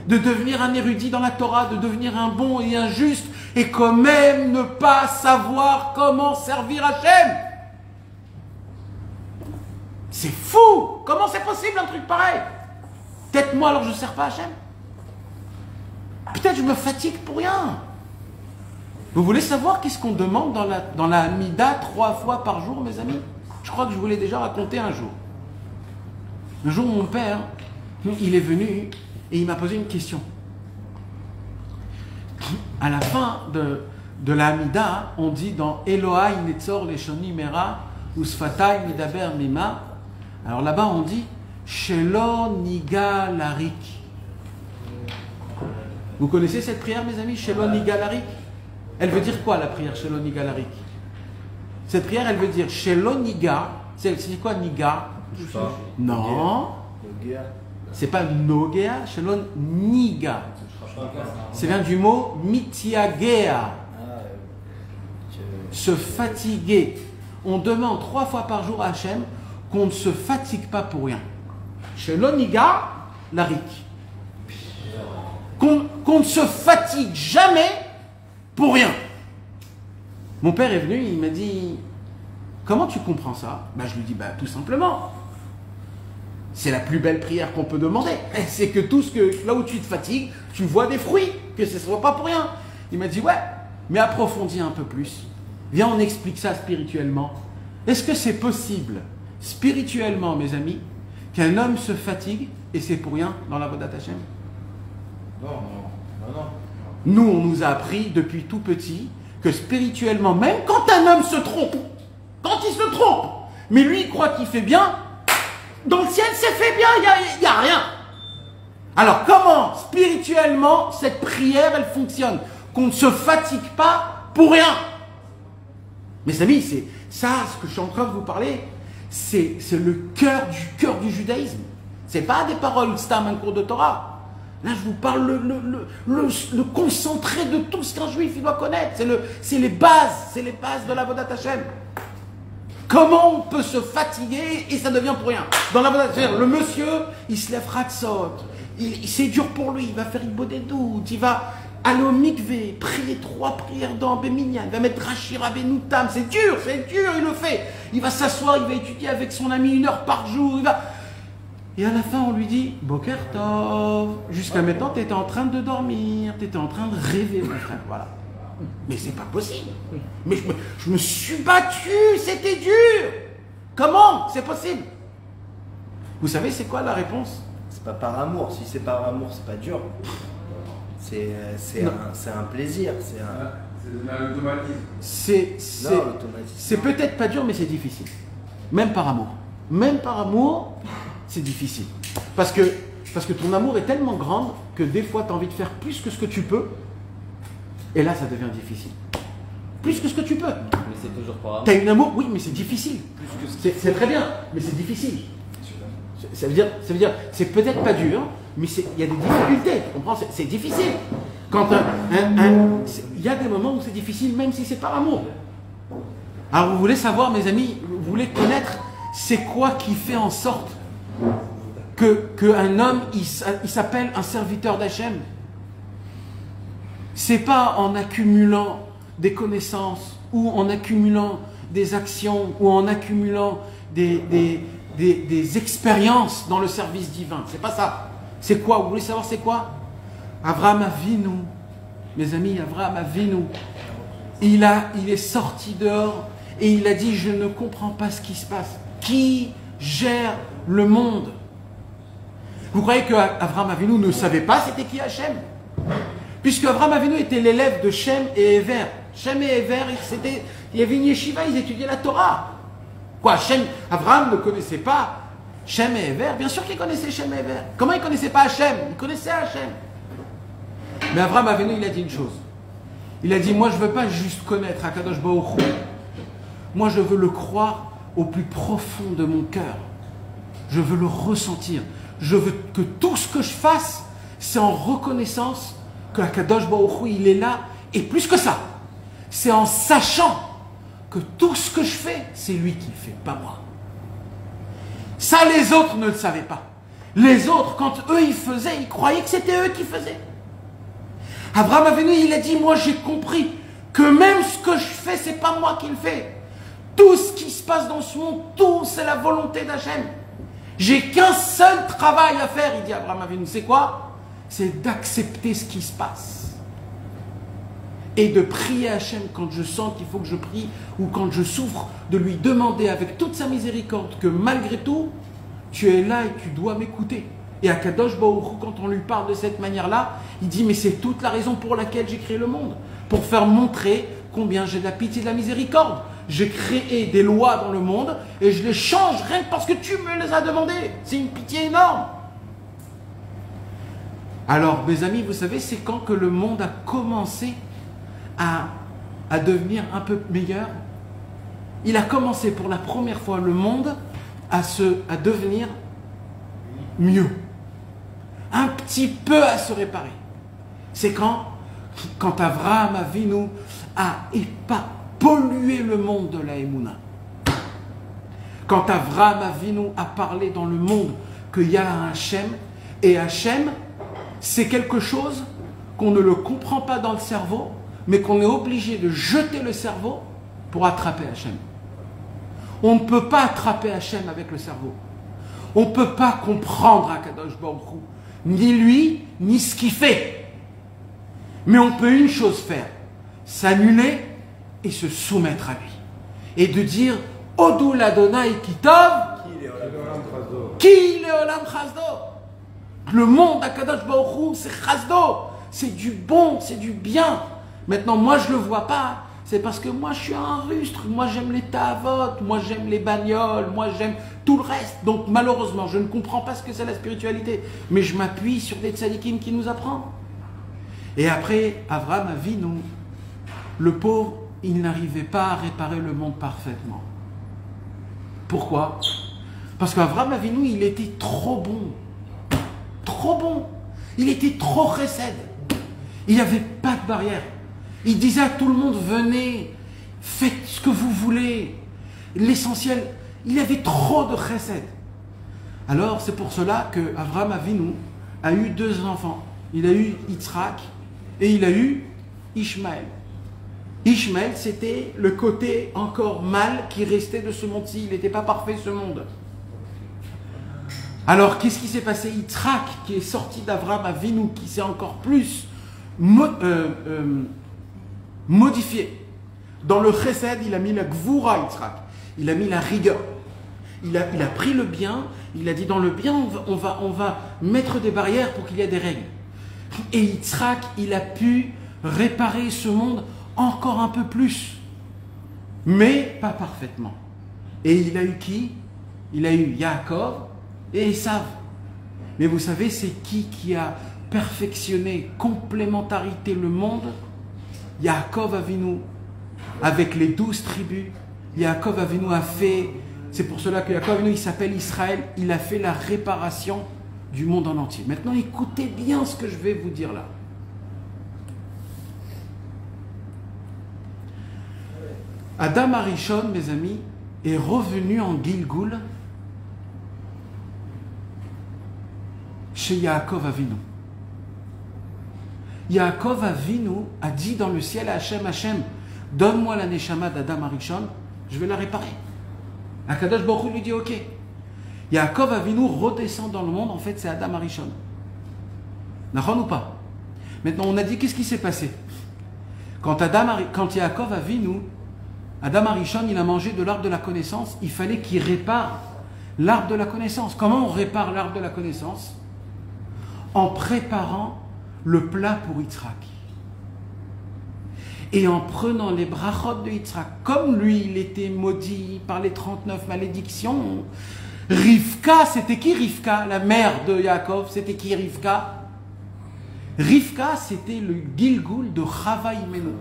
De devenir un érudit dans la Torah, de devenir un bon et un juste, et quand même ne pas savoir comment servir Hashem. C'est fou! Comment c'est possible un truc pareil? Peut-être moi alors je ne sers pas Hachem. Peut-être je me fatigue pour rien. Vous voulez savoir qu'est-ce qu'on demande dans la Hamida 3 fois par jour, mes amis? Je crois que je vous l'ai déjà raconté un jour. Un jour, mon père, il est venu et il m'a posé une question. À la fin de la Hamida, on dit dans Elohai Netzor Leshoni Mera Usfatai Medaber Mima. Alors là-bas, on dit Shelo Niga Larik. Vous connaissez cette prière, mes amis? Shelo Niga Larik. Elle veut dire quoi, la prière Shelo Niga Larik? Cette prière, elle veut dire Shelo Niga. C'est quoi Niga? Non. C'est pas Nogea, Shelo Niga. C'est vient du mot Mitiagea. Se fatiguer. On demande 3 fois par jour à Hachem qu'on ne se fatigue pas pour rien. Shelo Niga Larik. Qu'on ne se fatigue jamais pour rien. Mon père est venu, il m'a dit comment tu comprends ça? Je lui dis tout simplement. C'est la plus belle prière qu'on peut demander. C'est que là où tu te fatigues, tu vois des fruits, que ce ne soit pas pour rien. Il m'a dit ouais, mais approfondis un peu plus. Viens, on explique ça spirituellement. Est-ce que c'est possible, spirituellement, mes amis, qu'un homme se fatigue et c'est pour rien dans la Vodat Hashem? Non. Nous, on nous a appris depuis tout petit que spirituellement, même quand un homme se trompe, mais lui il croit qu'il fait bien, dans le ciel c'est fait bien, il n'y a rien. Alors comment spirituellement cette prière elle fonctionne? Qu'on ne se fatigue pas pour rien. Mes amis, c'est ça ce que je suis en train de vous parler, c'est le cœur du judaïsme. C'est pas des paroles stam, un cours de Torah. Là, je vous parle le concentré de tout ce qu'un juif il doit connaître. C'est les bases de la Vodat Hashem. Comment on peut se fatiguer et ça devient pour rien? Dans la Vodat Hashem, le monsieur, il se lève ratzot, c'est dur pour lui, il va faire Ibodé doute, il va aller au mikvé, prier 3 prières dans Béminyan, il va mettre Rashi Rabbeinu Tam, c'est dur, il le fait. Il va s'asseoir, il va étudier avec son ami 1 heure par jour, Et à la fin, on lui dit « Boker Tov ». Jusqu'à maintenant, tu étais en train de dormir, tu étais en train de rêver, mon frère. Voilà. Mais c'est pas possible. Mais je me suis battu, c'était dur. Comment c'est possible? Vous savez, c'est quoi la réponse? C'est pas par amour. Si c'est par amour, c'est pas dur. C'est un plaisir. C'est l'automatisme. C'est peut-être pas dur, mais c'est difficile. Même par amour. Même par amour, c'est difficile. Parce que ton amour est tellement grand que des fois, tu as envie de faire plus que ce que tu peux. Et là, ça devient difficile. Plus que ce que tu peux. Mais c'est toujours pas. Tu as une amour, oui, mais c'est difficile. C'est très bien, mais c'est difficile. Ça veut dire, c'est peut-être pas dur, mais il y a des difficultés, tu comprends? C'est difficile. Quand il y a des moments où c'est difficile, même si c'est par amour. Alors vous voulez savoir, mes amis, vous voulez connaître c'est quoi qui fait en sorte qu'un homme, il s'appelle un serviteur d'Hachem? C'est pas en accumulant des connaissances, ou en accumulant des actions, ou en accumulant des expériences dans le service divin. C'est pas ça. C'est quoi? Vous voulez savoir c'est quoi? Abraham Avinu, mes amis, Abraham Avinu, il est sorti dehors et il a dit: je ne comprends pas ce qui se passe. Qui gère le monde? Vous croyez qu'Abraham Avinu ne savait pas c'était qui Hachem? Puisque Abraham Avinu était l'élève de Shem et Ever. Shem et Ever, il y avait une yeshiva, ils étudiaient la Torah. Quoi, Abraham ne connaissait pas Shem et Ever? Bien sûr qu'il connaissait Shem et Ever. Comment il ne connaissait pas Hachem? Il connaissait Hachem. Mais Abraham Avinu, il a dit une chose. Il a dit: moi je ne veux pas juste connaître Akadosh Baruch Hu. Moi je veux le croire au plus profond de mon cœur. Je veux le ressentir. Je veux que tout ce que je fasse, c'est en reconnaissance que Akadosh Baruch Hu, il est là. Et plus que ça, c'est en sachant que tout ce que je fais, c'est lui qui le fait, pas moi. Ça, les autres ne le savaient pas. Les autres, quand eux, ils faisaient, ils croyaient que c'était eux qui faisaient. Abraham Avinu, il a dit: moi, j'ai compris que même ce que je fais, c'est pas moi qui le fais. Tout ce qui se passe dans ce monde, tout, c'est la volonté d'Hachem. J'ai qu'un seul travail à faire, il dit Abraham Avinu. C'est quoi? C'est d'accepter ce qui se passe. Et de prier Hachem quand je sens qu'il faut que je prie, ou quand je souffre, de lui demander avec toute sa miséricorde que malgré tout, tu es là et tu dois m'écouter. Et à Kadosh Baruch Hu, quand on lui parle de cette manière-là, il dit: mais c'est toute la raison pour laquelle j'ai créé le monde. Pour faire montrer combien j'ai de la pitié et de la miséricorde. J'ai créé des lois dans le monde et je les change rien que parce que tu me les as demandées. C'est une pitié énorme. Alors, mes amis, vous savez, c'est quand que le monde a commencé à devenir un peu meilleur. Il a commencé pour la première fois, le monde, à devenir mieux. Un petit peu à se réparer. C'est quand Abraham Avinu a pollué le monde de la Emouna. Quand Abraham Avinu a parlé dans le monde qu'il y a un Hachem, et Hachem, c'est quelque chose qu'on ne le comprend pas dans le cerveau, mais qu'on est obligé de jeter le cerveau pour attraper Hachem. On ne peut pas attraper Hachem avec le cerveau. On ne peut pas comprendre Akadosh Baruch Hu, ni lui, ni ce qu'il fait. Mais on peut une chose faire, s'annuler et se soumettre à lui. Et de dire: Odou l'Adonai Kitov, Ki Leolam Chasdo. Le monde d'Akadosh Baruch Hu, c'est Chasdo. C'est du bon, c'est du bien. Maintenant, moi, je ne le vois pas. C'est parce que moi, je suis un rustre. Moi, j'aime les ta'avot. Moi, j'aime les bagnoles. Moi, j'aime tout le reste. Donc, malheureusement, je ne comprends pas ce que c'est la spiritualité. Mais je m'appuie sur des tzadikim qui nous apprennent. Et après, Abraham Avinu, le pauvre, il n'arrivait pas à réparer le monde parfaitement. Pourquoi? Parce qu'Abraham Avinu, il était trop bon. Trop bon. Il était trop chesed. Il n'y avait pas de barrière. Il disait à tout le monde: venez, faites ce que vous voulez. L'essentiel, il y avait trop de chesed. Alors, c'est pour cela que Abraham Avinu a eu 2 enfants. Il a eu Yitzhak et il a eu Ishmaël. Ishmaël, c'était le côté encore mal qui restait de ce monde-ci. Il n'était pas parfait, ce monde. Alors, qu'est-ce qui s'est passé? Yitzhak, qui est sorti d'Abraham Avinu, qui s'est encore plus modifié. Dans le chesed, il a mis la gvura, Yitzhak. Il a mis la rigueur. Il a pris le bien. Il a dit: dans le bien, on va mettre des barrières pour qu'il y ait des règles. Et Yitzhak, il a pu réparer ce monde encore un peu plus. Mais pas parfaitement. Et il a eu qui? Il a eu Yaakov et Esav. Mais vous savez, c'est qui a perfectionné, complémentarité le monde? Yaakov Avinu, avec les 12 tribus. Yaakov Avinu a fait, c'est pour cela que Yaakov Avinu, il s'appelle Israël, il a fait la réparation du monde en entier. Maintenant, écoutez bien ce que je vais vous dire là. Adam Arishon, mes amis, est revenu en Gilgul chez Yaakov Avinu. Yaakov Avinu a dit dans le ciel à Hachem, Hachem, donne-moi la neshama d'Adam Arishon, je vais la réparer. Akadosh Baruch Hu lui dit ok. Yaakov Avinu redescend dans le monde, en fait c'est Adam Arishon. N'achon ou pas? Maintenant on a dit qu'est-ce qui s'est passé? Quand Yaakov Avinu, Adam Arishon, il a mangé de l'arbre de la connaissance, il fallait qu'il répare l'arbre de la connaissance. Comment on répare l'arbre de la connaissance? En préparant le plat pour Yitzhak. Et en prenant les brachot de Yitzhak, comme lui, il était maudit par les 39 malédictions. Rivka, c'était qui Rivka? La mère de Yaakov, c'était qui Rivka? Rivka, c'était le Gilgul de Chava Imenu.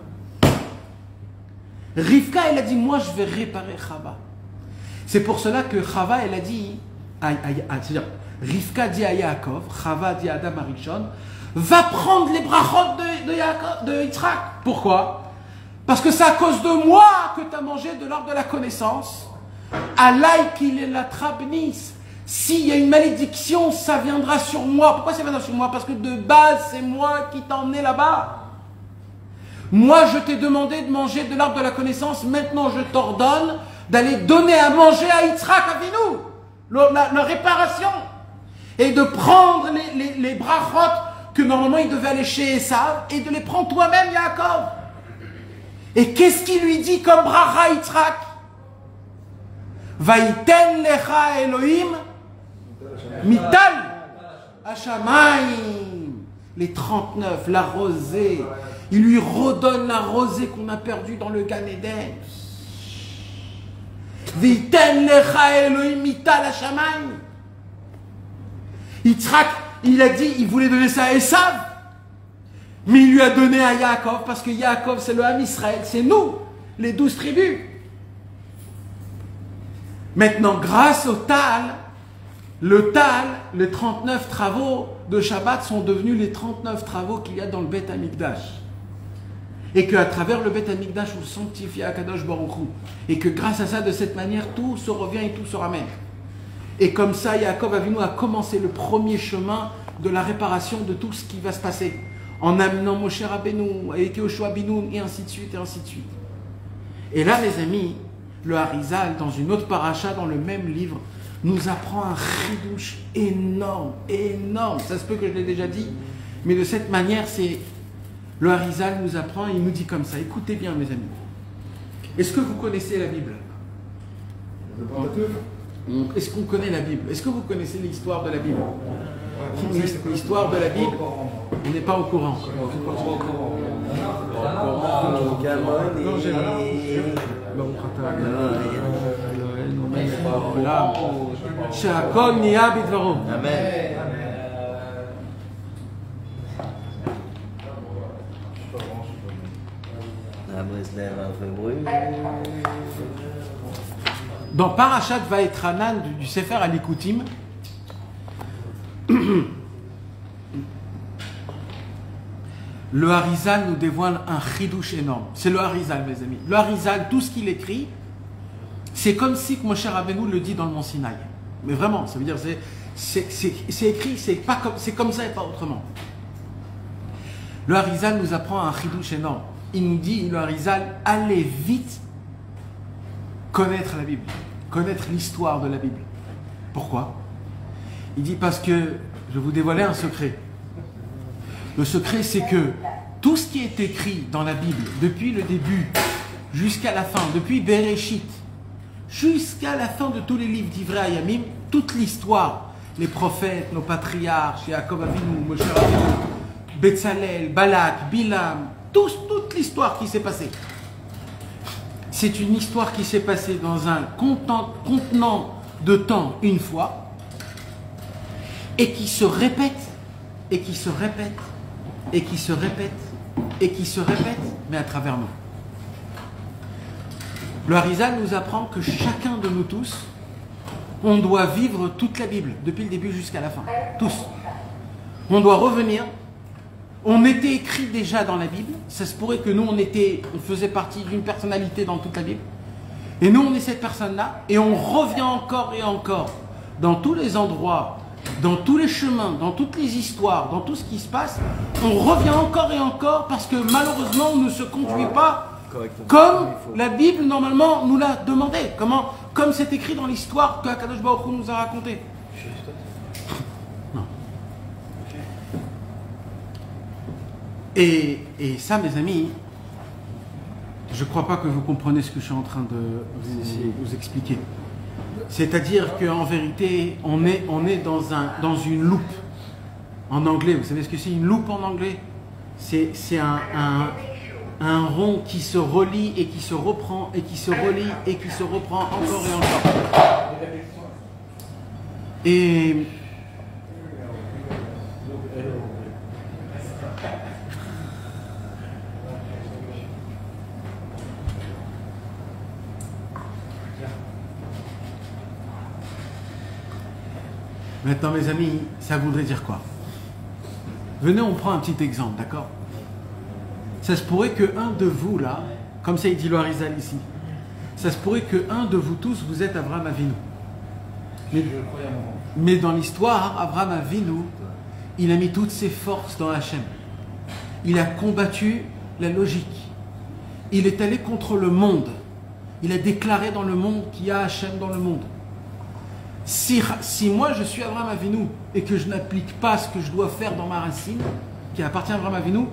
Rivka, elle a dit, moi je vais réparer Chava. C'est pour cela que Chava, elle a dit, c'est-à-dire, Rivka dit à Yaakov, Chava dit à Adam Arishon, va prendre les brachot de Yitzhak. Pourquoi? Parce que c'est à cause de moi que tu as mangé de l'arbre de la connaissance. Alaï qu'il est la trabnis. S'il y a une malédiction, ça viendra sur moi. Pourquoi ça viendra sur moi? Parce que de base, c'est moi qui t'ai emmené là-bas. Moi, je t'ai demandé de manger de l'arbre de la connaissance. Maintenant, je t'ordonne d'aller donner à manger à Yitzhak Avinu, la réparation. Et de prendre les brachot que normalement il devait aller chez Esav et de les prendre toi-même, Yaakov. Et qu'est-ce qu'il lui dit comme bracha Yitzhak? Vaïten lecha Elohim mital hashamayim. Les 39, la rosée. Il lui redonne la rosée qu'on a perdue dans le Gan Eden. Vaïten lecha Elohim mital hashamayim. Yitzhak, il a dit, il voulait donner ça à Esav, mais il lui a donné à Yaakov, parce que Yaakov, c'est le Ham Israël, c'est nous, les 12 tribus. Maintenant, grâce au Tal, les 39 travaux de Shabbat sont devenus les 39 travaux qu'il y a dans le Beth Amikdash. Et qu'à travers le Beth Amikdash, on sanctifie Akadosh Baruch Hu. Et que grâce à ça, de cette manière, tout se revient et tout se ramène. Et comme ça, Yaakov Avinu a commencé le premier chemin de la réparation de tout ce qui va se passer. En amenant Moshe Rabbeinu, avec Yoshua Binoun, et ainsi de suite, et ainsi de suite. Et là, les amis, le Harizal, dans une autre paracha, dans le même livre, nous apprend un chidouche énorme, énorme. Ça se peut que je l'ai déjà dit, mais de cette manière, c'est... Le Harizal nous apprend, il nous dit comme ça. Écoutez bien, mes amis. Est-ce que vous connaissez la Bible? Est-ce qu'on connaît la Bible? Est-ce que vous connaissez l'histoire de la Bible? L'histoire de la Bible, on n'est pas au courant. Dans Parashat Vaetranan du Sefer Alikoutim, le Harizal nous dévoile un chidouche énorme. C'est le Harizal, mes amis. Le Harizal, tout ce qu'il écrit, c'est comme si Moshe Rabbeinu le dit dans le Mont Sinaï. Mais vraiment, ça veut dire, c'est écrit, c'est comme ça et pas autrement. Le Harizal nous apprend un chidouche énorme. Il nous dit, le Harizal, allez vite connaître la Bible, connaître l'histoire de la Bible. Pourquoi? Il dit parce que, je vais vous dévoiler un secret. Le secret, c'est que tout ce qui est écrit dans la Bible, depuis le début jusqu'à la fin, depuis Bereshit, jusqu'à la fin de tous les livres d'Ivrei Hayamim, toute l'histoire, les prophètes, nos patriarches, Yaakov Avinu, Moshe Rabbeinu, Betzalel, Balak, Bilam, toute l'histoire qui s'est passée. C'est une histoire qui s'est passée dans un contenant de temps une fois et qui se répète, et qui se répète, et qui se répète, et qui se répète, mais à travers nous. Le Harizal nous apprend que chacun de nous tous, On doit vivre toute la Bible, depuis le début jusqu'à la fin. Tous. On doit revenir. On était écrit déjà dans la Bible. Ça se pourrait que nous, on faisait partie d'une personnalité dans toute la Bible. Et nous, on est cette personne-là. Et on revient encore et encore dans tous les endroits, dans tous les chemins, dans toutes les histoires, dans tout ce qui se passe. On revient encore et encore parce que malheureusement, on ne se conduit pas comme la Bible, normalement, nous l'a demandé. Comme c'est écrit dans l'histoire que Akadosh Baruch Hu nous a raconté. Non. Et ça, mes amis, je ne crois pas que vous comprenez ce que je suis en train de vous expliquer. C'est-à-dire qu'en vérité, on est dans une loupe. En anglais, vous savez ce que c'est une loupe en anglais? C'est un rond qui se relie et qui se reprend et qui se relie et qui se reprend encore et encore. Et maintenant, mes amis, ça voudrait dire quoi? Venez, on prend un petit exemple, d'accord? Ça se pourrait qu'un de vous, là, comme ça il dit le Harizal ici, ça se pourrait qu'un de vous tous, vous êtes Avraham Avinu. Mais dans l'histoire, Avraham Avinu, il a mis toutes ses forces dans Hachem. Il a combattu la logique. Il est allé contre le monde. Il a déclaré dans le monde qu'il y a Hachem dans le monde. Si moi je suis Avraham Avinu et que je n'applique pas ce que je dois faire dans ma racine, qui appartient à Avraham Avinu,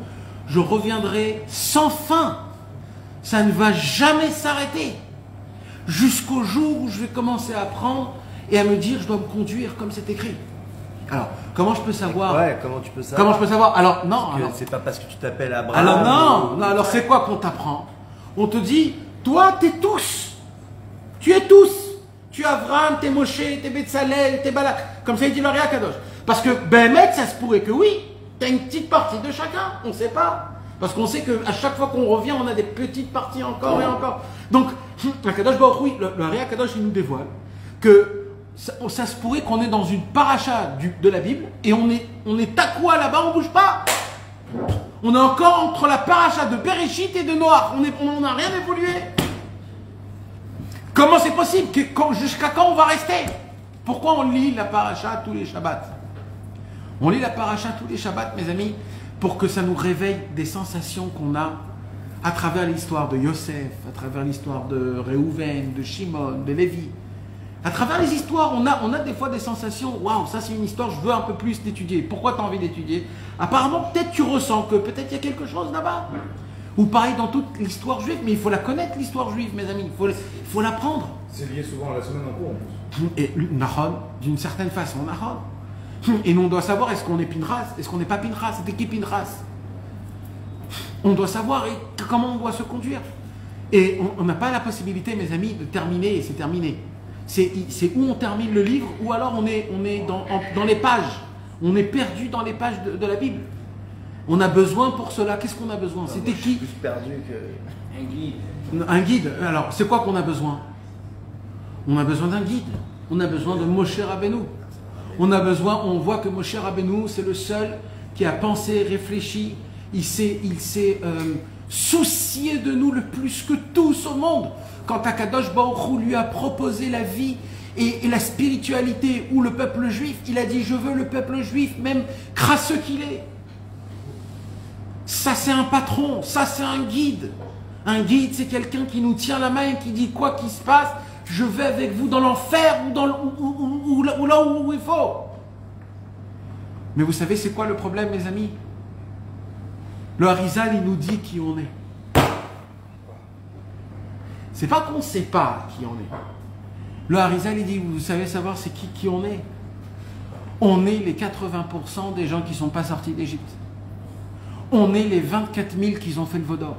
je reviendrai sans fin. Ça ne va jamais s'arrêter. Jusqu'au jour où je vais commencer à apprendre et à me dire je dois me conduire comme c'est écrit. Alors, comment je peux savoir? Ouais, comment tu peux savoir? Comment je peux savoir? Alors, non. C'est pas parce que tu t'appelles Abraham. Alors, non, alors c'est quoi qu'on t'apprend? On te dit, toi, t'es tous. Tu es tous. Tu es Avraham, t'es Moshe, t'es Betzalel, t'es Balak. Comme ça, il dit le Ria Kadosh. Parce que, ben, mec, ça se pourrait que oui. T'as une petite partie de chacun, on ne sait pas. Parce qu'on sait qu'à chaque fois qu'on revient, on a des petites parties encore et encore. Donc, Akadosh Baruch Hu, le Ria Kadosh, il nous dévoile que ça se pourrait qu'on est dans une paracha de la Bible et on est takwa là-bas, on ne bouge pas. On est encore entre la paracha de Bereshit et de Noach. On n'a rien évolué. Comment c'est possible? Jusqu'à quand on va rester? Pourquoi on lit la paracha tous les Shabbats? On lit la paracha tous les Shabbats, mes amis, pour que ça nous réveille des sensations qu'on a à travers l'histoire de Yosef, à travers l'histoire de Réhouven, de Shimon, de Lévi. À travers les histoires, on a des fois des sensations, waouh, ça c'est une histoire, je veux un peu plus l'étudier. Pourquoi tu as envie d'étudier? Apparemment, peut-être tu ressens que peut-être il y a quelque chose là-bas. Ou pareil dans toute l'histoire juive, mais il faut la connaître, l'histoire juive, mes amis, il faut l'apprendre. C'est lié souvent à la semaine en cours en plus. Et Nahon, d'une certaine façon, Nahon. Et nous, on doit savoir, est-ce qu'on est Pinchas? Est-ce qu'on n'est pas Pinchas? C'était qui Pinchas? On doit savoir comment on doit se conduire. Et on n'a pas la possibilité, mes amis, de terminer et c'est terminé. C'est où on termine le livre, ou alors on est dans les pages. On est perdu dans les pages de la Bible. On a besoin pour cela. Qu'est-ce qu'on a besoin? C'était qui? Plus perdu que... Un guide. Un guide. Alors, c'est quoi qu'on a besoin? On a besoin d'un guide. On a besoin de Moshe Rabbeinu. On voit que Moshe Rabbeinu, c'est le seul qui a pensé, réfléchi, il s'est soucié de nous le plus que tous au monde. Quand Akadosh Baruch Hu lui a proposé la vie et la spiritualité ou le peuple juif, il a dit je veux le peuple juif, même crasseux qu'il est. Ça c'est un patron, ça c'est un guide. Un guide c'est quelqu'un qui nous tient la main et qui dit quoi qu'il se passe, je vais avec vous dans l'enfer ou là où il faut. Mais vous savez c'est quoi le problème, mes amis? Le Harizal il nous dit qui on est. C'est pas qu'on ne sait pas qui on est. Le Harizal il dit vous savez savoir c'est qui on est. On est les 80% des gens qui ne sont pas sortis d'Égypte. On est les 24 000 qui ont fait le Vaudor.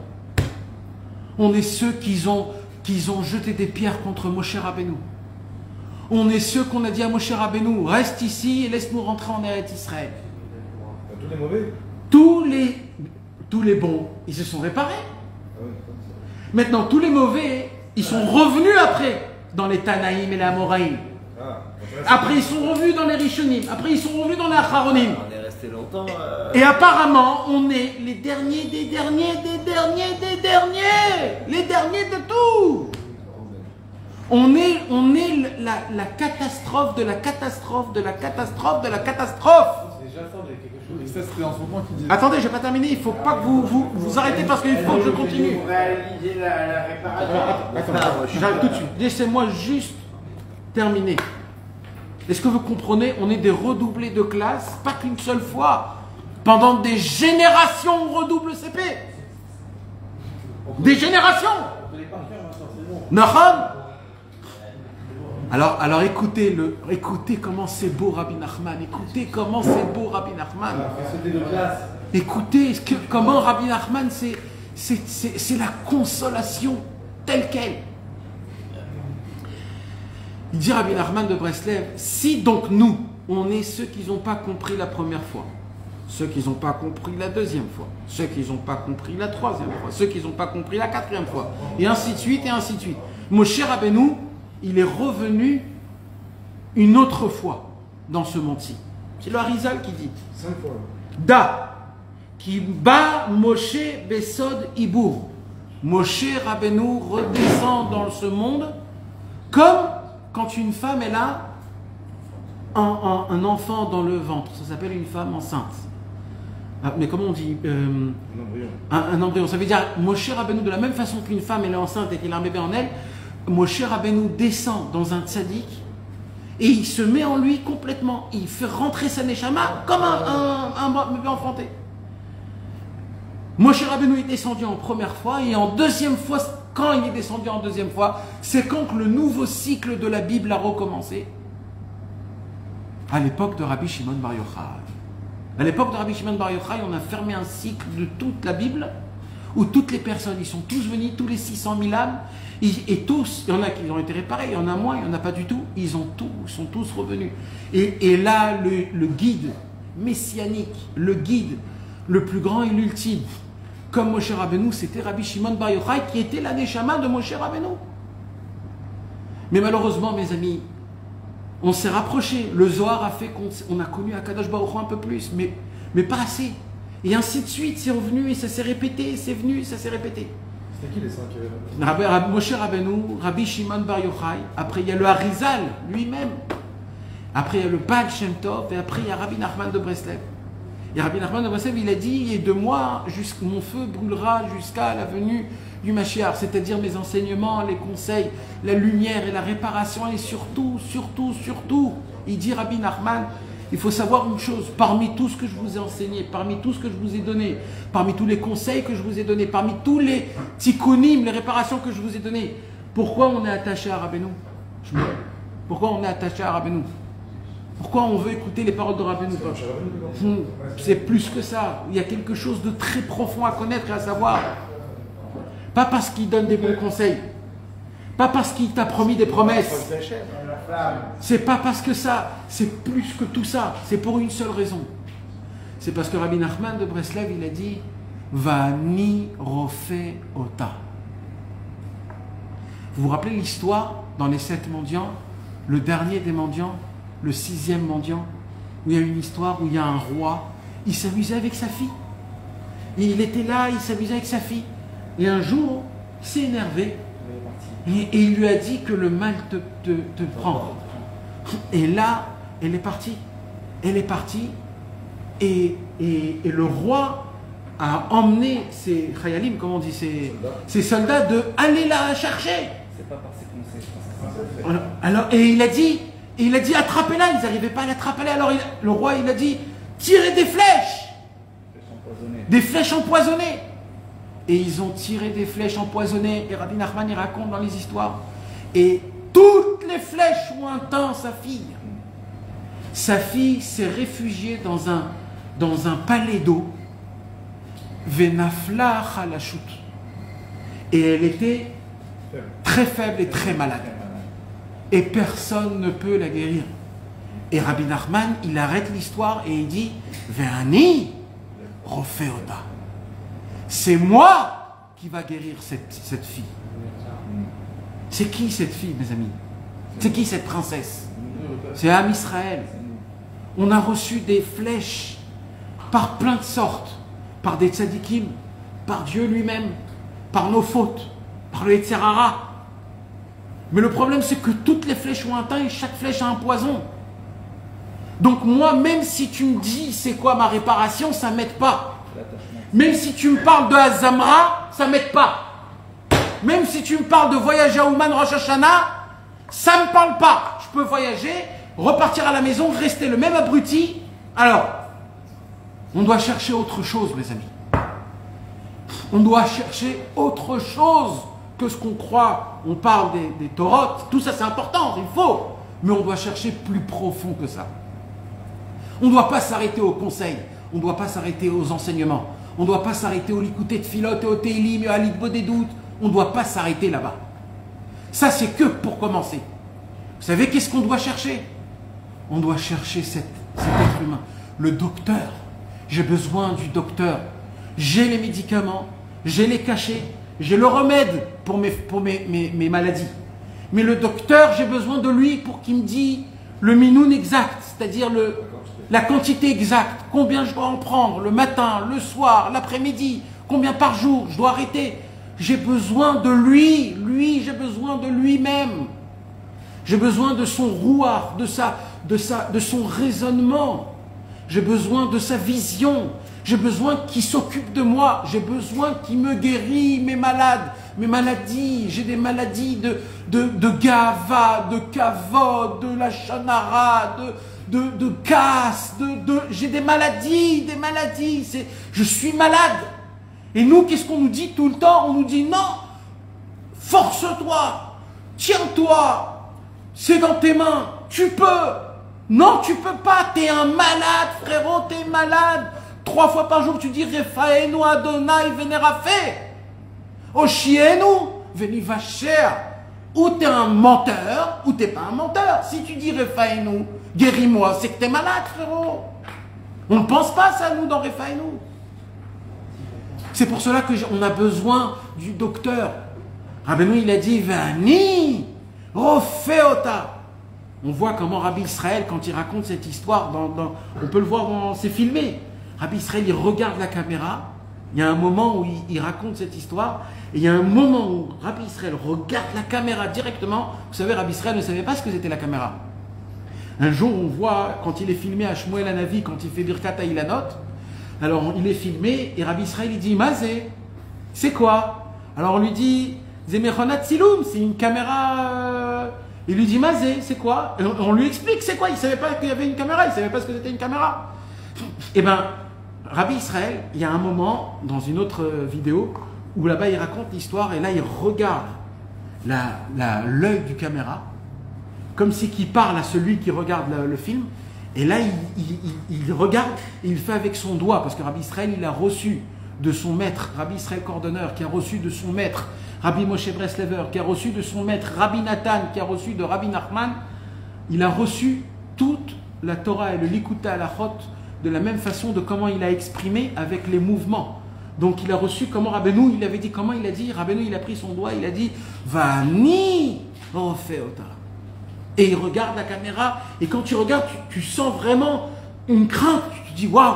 On est ceux qui ont jeté des pierres contre Moshe Rabbeinu. On est ceux qu'on a dit à Moshe Rabbeinu, reste ici et laisse-nous rentrer en Eretz Israël. Tous les mauvais. Tous les bons, ils se sont réparés. Maintenant, tous les mauvais, ils sont revenus après dans les Tanaïm et les Amoraïm. Après, ils sont revus dans les Rishonim. Après, ils sont revus dans les Acharonim. On est resté longtemps. Et apparemment, on est les derniers des derniers des derniers des derniers. Les derniers de tout. On est la catastrophe de la catastrophe de la catastrophe de la catastrophe. Déjà ça, j'ai quelque chose. Ça, c'était dans son point qui disait. Attendez, je vais pas terminer. Il faut pas que vous arrêtez parce qu'il faut que je continue. Pour réaliser la réparation. J'arrive tout de suite. Laissez-moi juste terminer. Est-ce que vous comprenez? On est des redoublés de classe, pas qu'une seule fois. Pendant des générations, on redouble CP. Des générations. Naham. Alors écoutez comment c'est beau Rabbi Nachman. Écoutez comment c'est beau Rabbi Nachman. Écoutez comment Rabbi Nachman c'est la consolation telle qu'elle. Il dit Rabbi Nachman de Breslev, si donc nous, on est ceux qui n'ont pas compris la première fois, ceux qui n'ont pas compris la deuxième fois, ceux qui n'ont pas compris la troisième fois, ceux qui n'ont pas compris la quatrième fois, et ainsi de suite, et ainsi de suite. Moshe Rabbeinu, il est revenu une autre fois dans ce monde-ci. C'est le Harizal qui dit 5 fois. Da, qui bat Moshe Besod Ibour. Moshe Rabbeinu redescend dans ce monde comme quand une femme elle a un enfant dans le ventre. Ça s'appelle une femme enceinte. Ah, mais comment on dit un embryon. Ça veut dire Moshe Rabbeinu, de la même façon qu'une femme elle est enceinte et qu'elle a un bébé en elle, Moshe Rabbeinu descend dans un tzaddik et il se met en lui complètement. Il fait rentrer sa neshama comme un bébé enfanté. Moshe Rabbeinu est descendu en première fois et en deuxième fois, quand il est descendu en deuxième fois, c'est quand que le nouveau cycle de la Bible a recommencé. À l'époque de Rabbi Shimon Bar Yochai. À l'époque de Rabbi Shimon Bar Yochai, on a fermé un cycle de toute la Bible où toutes les personnes, ils sont tous venus, tous les 600 000 âmes, et tous, il y en a qui ont été réparés, il y en a moins, il n'y en a pas du tout, ils sont tous revenus. Et là, le guide messianique, le guide le plus grand et l'ultime, comme Moshe Rabbeinu, c'était Rabbi Shimon Bar Yochai, qui était la neshama de Moshe Rabbeinu. Mais malheureusement, mes amis, on s'est rapproché. Le Zohar a fait qu'on a connu Akadosh Baruch Hu un peu plus, mais pas assez. Et ainsi de suite, c'est revenu et ça s'est répété, c'est venu et ça s'est répété. C'était qui les 5 qui avaient là? Moshe Rabbeinu, Rabbi Shimon Bar Yochai, après il y a le Harizal lui-même, après il y a le Baal Shem Tov, et après il y a Rabbi Nachman de Breslev. Et Rabbi Nachman de Breslev, il a dit, et de moi, mon feu brûlera jusqu'à la venue du Mashiach, c'est-à-dire mes enseignements, les conseils, la lumière et la réparation, et surtout, il dit Rabbi Nachman, il faut savoir une chose, parmi tout ce que je vous ai enseigné, parmi tout ce que je vous ai donné, parmi tous les conseils que je vous ai donnés, parmi tous les tikkunim, les réparations que je vous ai données, pourquoi on est attaché à Rabbeinu? Pourquoi on est attaché à Rabbeinu? Pourquoi on veut écouter les paroles de Rabbeinu? C'est plus que ça. Il y a quelque chose de très profond à connaître et à savoir. Pas parce qu'il donne des bons conseils, pas parce qu'il t'a promis des promesses. C'est pas parce que ça, c'est plus que tout ça. C'est pour une seule raison. C'est parce que Rabbi Nachman de Breslev, il a dit Vani Rofe Ota. Vous vous rappelez l'histoire dans les 7 mendiants, le dernier des mendiants, le 6e mendiant, où il y a une histoire où il y a un roi, il s'amusait avec sa fille. Et il était là, il s'amusait avec sa fille. Et un jour, il s'est énervé. Et il lui a dit que le mal te prend. Et là, elle est partie. Elle est partie. Et le roi a emmené ses khayalim, comment on dit, ses soldats, de aller la chercher. C'est pas par ses conseils. Alors, et il a dit, attrapez-la. Ils n'arrivaient pas à l'attraper. Alors le roi, il a dit, tirez des flèches. Des flèches empoisonnées. Et ils ont tiré des flèches empoisonnées. Et Rabbi Nachman, il raconte dans les histoires. Et toutes les flèches ont atteint sa fille. Sa fille s'est réfugiée dans un palais d'eau. Venafla halashut. Et elle était très faible et très malade. Et personne ne peut la guérir. Et Rabbi Nachman, il arrête l'histoire et il dit Ve'ani rofeota. C'est moi qui va guérir cette fille. C'est qui cette fille, mes amis? C'est qui cette princesse? C'est Am Israël. On a reçu des flèches par plein de sortes, par des tzadikim, par Dieu lui-même, par nos fautes, par le Yetzer Hara. Mais le problème, c'est que toutes les flèches ont un teint et chaque flèche a un poison. Donc moi, même si tu me dis c'est quoi ma réparation, ça ne m'aide pas. Même si tu me parles de Azamra, ça ne m'aide pas. Même si tu me parles de voyager à Ouman Rosh Hashanah, ça ne me parle pas. Je peux voyager, repartir à la maison, rester le même abruti. Alors, on doit chercher autre chose, mes amis. On doit chercher autre chose que ce qu'on croit. On parle des Torotes, tout ça c'est important, il faut. Mais on doit chercher plus profond que ça. On ne doit pas s'arrêter aux conseils, on ne doit pas s'arrêter aux enseignements, on ne doit pas s'arrêter au Likouté de Philote et au Teilim et à l'Itbo des doutes. On ne doit pas s'arrêter là-bas. Ça, c'est que pour commencer. Vous savez qu'est-ce qu'on doit chercher? On doit chercher cet être humain. Le docteur. J'ai besoin du docteur. J'ai les médicaments, j'ai les cachets, j'ai le remède pour mes maladies. Mais le docteur, j'ai besoin de lui pour qu'il me dise le minoun exact, c'est-à-dire la quantité exacte, combien je dois en prendre, le matin, le soir, l'après-midi, combien par jour, je dois arrêter. J'ai besoin de lui, j'ai besoin de lui-même. J'ai besoin de son rouard, de son raisonnement. J'ai besoin de sa vision. J'ai besoin qu'il s'occupe de moi. J'ai besoin qu'il me guérisse mes maladies. J'ai des maladies de gava, de kavod, de la chanara, de casse. J'ai des maladies. Je suis malade. Et nous, qu'est-ce qu'on nous dit tout le temps? On nous dit non, force-toi, tiens-toi, c'est dans tes mains, tu peux. Non, tu peux pas, t'es un malade, frérot, t'es malade. 3 fois par jour, tu dis Refaenu Adonai Venerafé. Oshienu Venivacher. Ou t'es un menteur, ou t'es pas un menteur. Si tu dis Refaenu, guéris-moi, c'est que t'es malade, frérot. On ne pense pas ça, nous, dans Refaenu. C'est pour cela qu'on a besoin du docteur. Rabbeinu, il a dit Vani, Rofeota. On voit comment Rabbi Israël, quand il raconte cette histoire, on peut le voir, c'est filmé. Rabbi Israël, il regarde la caméra. Il y a un moment où il raconte cette histoire. Et il y a un moment où Rabbi Israël regarde la caméra directement. Vous savez, Rabbi Israël ne savait pas ce que c'était la caméra. Un jour, on voit, quand il est filmé à Shmuel Hanavi, quand il fait Birkat Ha'ilanot, alors il est filmé et Rabbi Israël il dit Mazé, c'est quoi? Alors on lui dit Zemechonat Siloum, c'est une caméra. Il lui dit Mazé, c'est quoi? Et on lui explique c'est quoi. Il ne savait pas qu'il y avait une caméra, il ne savait pas ce que c'était une caméra. Eh bien, Rabbi Israël, il y a un moment dans une autre vidéo où là-bas il raconte l'histoire et là il regarde l'œil du caméra comme si qu'il parle à celui qui regarde le film. Et là, il regarde et il fait avec son doigt, parce que Rabbi Israël, il a reçu de son maître, Rabbi Israël Cordonneur, qui a reçu de son maître, Rabbi Moshe Breslever, qui a reçu de son maître, Rabbi Nathan, qui a reçu de Rabbi Nachman, il a reçu toute la Torah et le Likutei Halachot de la même façon de comment il a exprimé avec les mouvements. Donc il a reçu comment Rabbeinu, il avait dit, comment il a dit, Rabbeinu, il a pris son doigt, il a dit, Vani Rofeota. Et il regarde la caméra, et quand tu regardes, tu sens vraiment une crainte. Tu te dis, waouh,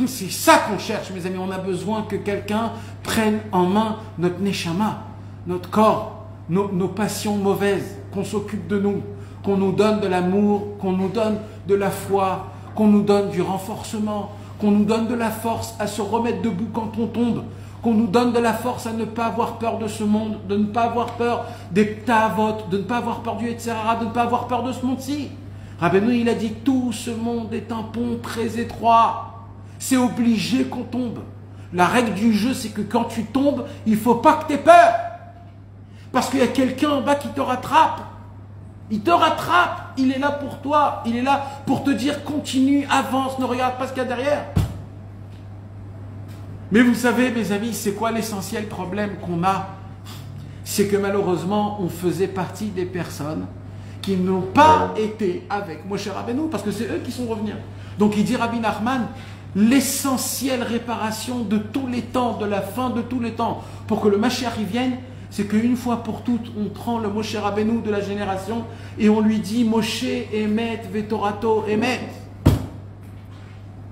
c'est ça qu'on cherche, mes amis. On a besoin que quelqu'un prenne en main notre neshama, notre corps, nos passions mauvaises, qu'on s'occupe de nous, qu'on nous donne de l'amour, qu'on nous donne de la foi, qu'on nous donne du renforcement, qu'on nous donne de la force à se remettre debout quand on tombe, qu'on nous donne de la force à ne pas avoir peur de ce monde, de ne pas avoir peur des ta'avot, de ne pas avoir peur du Yetzer Hara, de ne pas avoir peur de ce monde-ci. Rabbeinu, il a dit, tout ce monde est un pont très étroit. C'est obligé qu'on tombe. La règle du jeu, c'est que quand tu tombes, il ne faut pas que tu aies peur. Parce qu'il y a quelqu'un en bas qui te rattrape. Il te rattrape. Il est là pour toi. Il est là pour te dire, continue, avance, ne regarde pas ce qu'il y a derrière. Mais vous savez, mes amis, c'est quoi l'essentiel problème qu'on a? C'est que malheureusement, on faisait partie des personnes qui n'ont pas été avec Moshe Rabbeinu, parce que c'est eux qui sont revenus. Donc il dit Rabbi Nachman, l'essentielle réparation de tous les temps, de la fin de tous les temps, pour que le Mashiach y vienne, c'est qu'une fois pour toutes, on prend le Moshe Rabbeinu de la génération et on lui dit Moshe Emet Vetorato Emet.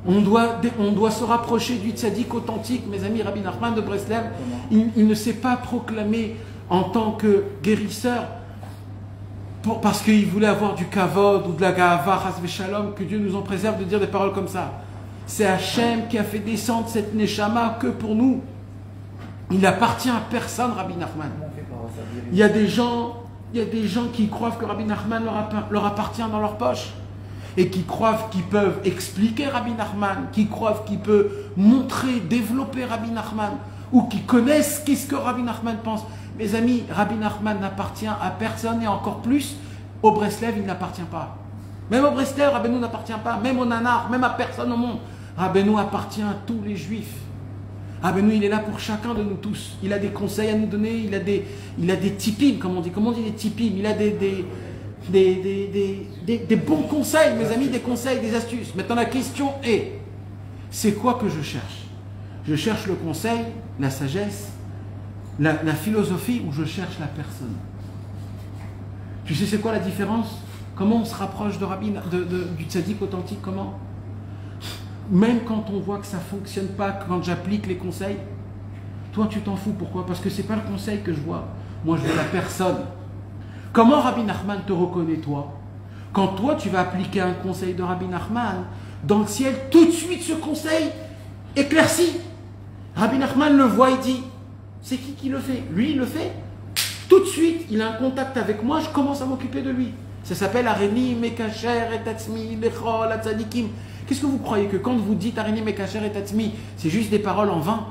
On doit se rapprocher du tzaddik authentique. Mes amis, Rabbi Nachman de Breslev, il ne s'est pas proclamé en tant que guérisseur parce qu'il voulait avoir du kavod ou de la ga'ava, chas v'shalom, que Dieu nous en préserve de dire des paroles comme ça. C'est Hachem qui a fait descendre cette neshama que pour nous. Il n'appartient à personne, Rabbi Nachman. Il y a des gens qui croient que Rabbi Nachman leur appartient dans leur poche et qui croient qu'ils peuvent expliquer Rabbi Nachman, qui croient qu'ils peuvent montrer, développer Rabbi Nachman, ou qui connaissent qu'est-ce que Rabbi Nachman pense. Mes amis, Rabbi Nachman n'appartient à personne et encore plus au Breslev, il n'appartient pas. Même au Breslev, Rabbeinu n'appartient pas, même au Nanar, même à personne au monde. Rabbeinu appartient à tous les Juifs. Rabbeinu, il est là pour chacun de nous tous. Il a des conseils à nous donner, il a des tipim, comme on dit. Comment on dit des tipim? Il a des bons conseils, mes amis, des conseils, des astuces. Maintenant, la question est, c'est quoi que je cherche? Je cherche le conseil, la sagesse, la philosophie, ou je cherche la personne? Tu sais c'est quoi la différence? Comment on se rapproche du tzaddik authentique? Comment? Même quand on voit que ça ne fonctionne pas, quand j'applique les conseils, toi tu t'en fous. Pourquoi? Parce que ce n'est pas le conseil que je vois. Moi je veux la personne. Comment Rabbi Nachman te reconnaît toi? Quand toi tu vas appliquer un conseil de Rabbi Nachman, dans le ciel, tout de suite ce conseil éclaircit. Rabbi Nachman le voit et dit, c'est qui le fait? Lui il le fait. Tout de suite il a un contact avec moi, je commence à m'occuper de lui. Ça s'appelle Areni Mekacher et Tatzmi Lechol Atzadikim. Qu'est-ce que vous croyez que quand vous dites Areni Mekacher et Tatzmi, c'est juste des paroles en vain?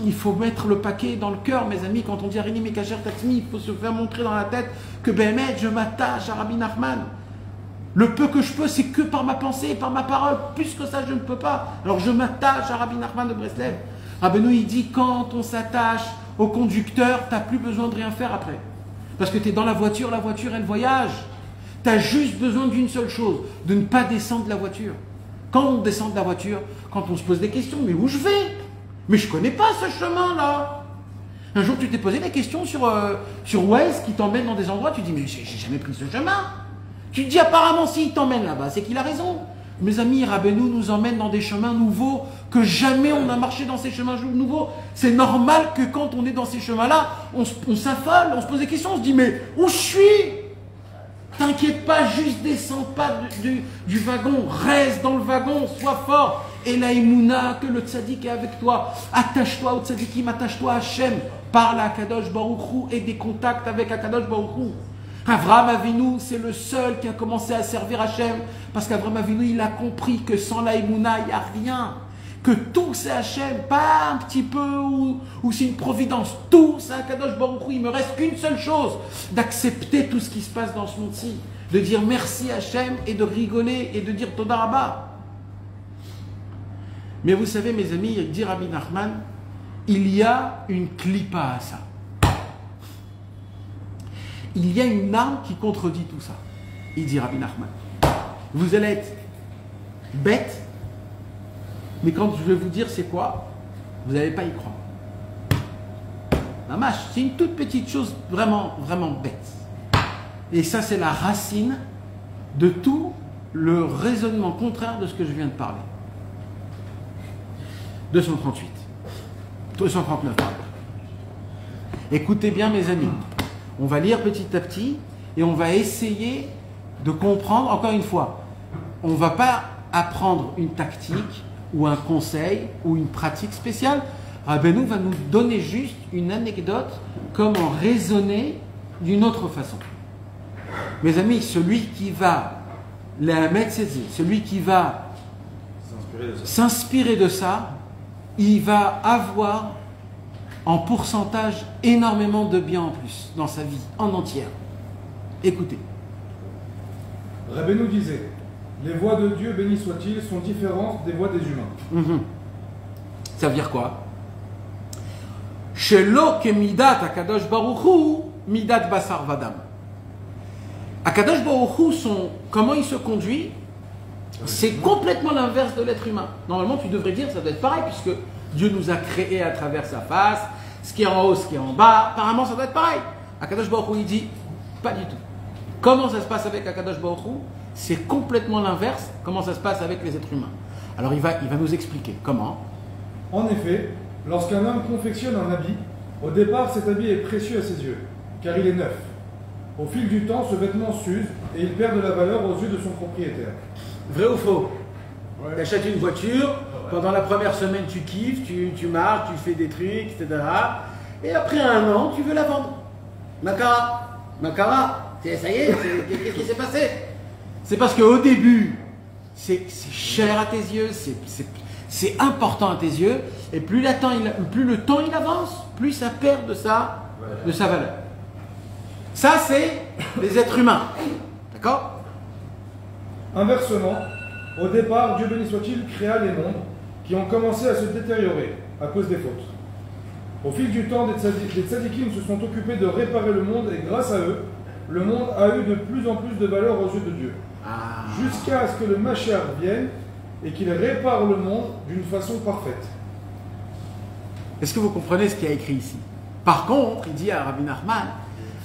Il faut mettre le paquet dans le cœur, mes amis. Quand on dit Areni Mekacher Tatzmi, il faut se faire montrer dans la tête que Béhémet, je m'attache à Rabbi Nachman. Le peu que je peux, c'est que par ma pensée, par ma parole. Plus que ça, je ne peux pas. Alors je m'attache à Rabbi Nachman de Breslev. Rabbeinu, il dit, quand on s'attache au conducteur, tu n'as plus besoin de rien faire après. Parce que tu es dans la voiture, elle voyage. Tu as juste besoin d'une seule chose, de ne pas descendre de la voiture. Quand on descend de la voiture, quand on se pose des questions, mais où je vais? Mais je ne connais pas ce chemin-là. Un jour, tu t'es posé des questions sur Waze qui t'emmène dans des endroits, tu dis, mais j'ai jamais pris ce chemin. Tu te dis, apparemment, s'il t'emmène là-bas, c'est qu'il a raison. Mes amis, Rabbeinu nous emmène dans des chemins nouveaux que jamais on a marché dans ces chemins nouveaux. C'est normal que quand on est dans ces chemins-là, on s'affole, on se pose des questions, on se dit, mais où je suis? T'inquiète pas, juste descends pas du wagon, reste dans le wagon, sois fort. Et la Emouna, que le tzaddik est avec toi. Attache-toi au tzaddikim, attache-toi à Hachem. Parle à Akadosh Baruch Hu et des contacts avec Akadosh Baruch Hu. Avraham Avinu, c'est le seul qui a commencé à servir Hachem. Parce qu'Avraham Avinu, il a compris que sans la Emouna, il n'y a rien. Que tout c'est Hachem, pas un petit peu ou c'est une providence. Tout c'est Akadosh Baruch Hu. Il me reste qu'une seule chose, d'accepter tout ce qui se passe dans ce monde-ci. De dire merci Hachem et de rigoler et de dire Toda Rabba. Mais vous savez, mes amis, dit Rabbi Nachman, il y a une clipa à ça. Il y a une arme qui contredit tout ça. Il dit Rabbi Nachman, vous allez être bête, mais quand je vais vous dire c'est quoi, vous n'allez pas y croire. Namash, c'est une toute petite chose vraiment, vraiment bête. Et ça, c'est la racine de tout le raisonnement contraire de ce que je viens de parler. 239. Écoutez bien, mes amis. On va lire petit à petit et on va essayer de comprendre. Encore une fois, on ne va pas apprendre une tactique ou un conseil ou une pratique spéciale. Rabbeinu va nous donner juste une anecdote, comment raisonner d'une autre façon. Mes amis, celui qui va celui qui va s'inspirer de ça, il va avoir en pourcentage énormément de bien en plus dans sa vie en entière. Écoutez. Rabbeinu disait, les voies de Dieu, béni soit-il, sont différentes des voies des humains. Ça veut dire quoi? Shelo ke midat Akadosh Baruch Hu, midat basar vadam. Akadosh Baruch Hu, comment il se conduit, c'est complètement l'inverse de l'être humain. Normalement, tu devrais dire, ça doit être pareil, puisque Dieu nous a créés à travers sa face, ce qui est en haut, ce qui est en bas, apparemment ça doit être pareil. Akadosh Baruch Hu, il dit, pas du tout. Comment ça se passe avec Akadosh Baruch Hu? C'est complètement l'inverse. Comment ça se passe avec les êtres humains? Alors il va nous expliquer comment. En effet, lorsqu'un homme confectionne un habit, au départ cet habit est précieux à ses yeux, car il est neuf. Au fil du temps, ce vêtement s'use et il perd de la valeur aux yeux de son propriétaire. Vrai ou faux? Tu achètes une voiture, pendant la première semaine tu kiffes, tu marches, tu fais des trucs, etc. Et après un an, tu veux la vendre. Makara, ça y est, qu'est-ce qui s'est passé? C'est parce qu'au début, c'est cher à tes yeux, c'est important à tes yeux, et plus le temps il avance, plus ça perd de sa valeur. Ça, c'est les êtres humains. D'accord? Inversement, au départ, Dieu béni soit-il créa les mondes qui ont commencé à se détériorer à cause des fautes. Au fil du temps, des tzadikim se sont occupés de réparer le monde et grâce à eux, le monde a eu de plus en plus de valeur aux yeux de Dieu. Jusqu'à ce que le Mashiach vienne et qu'il répare le monde d'une façon parfaite. Est-ce que vous comprenez ce qu'il y a écrit ici? Par contre, il dit à Rabbi Nachman,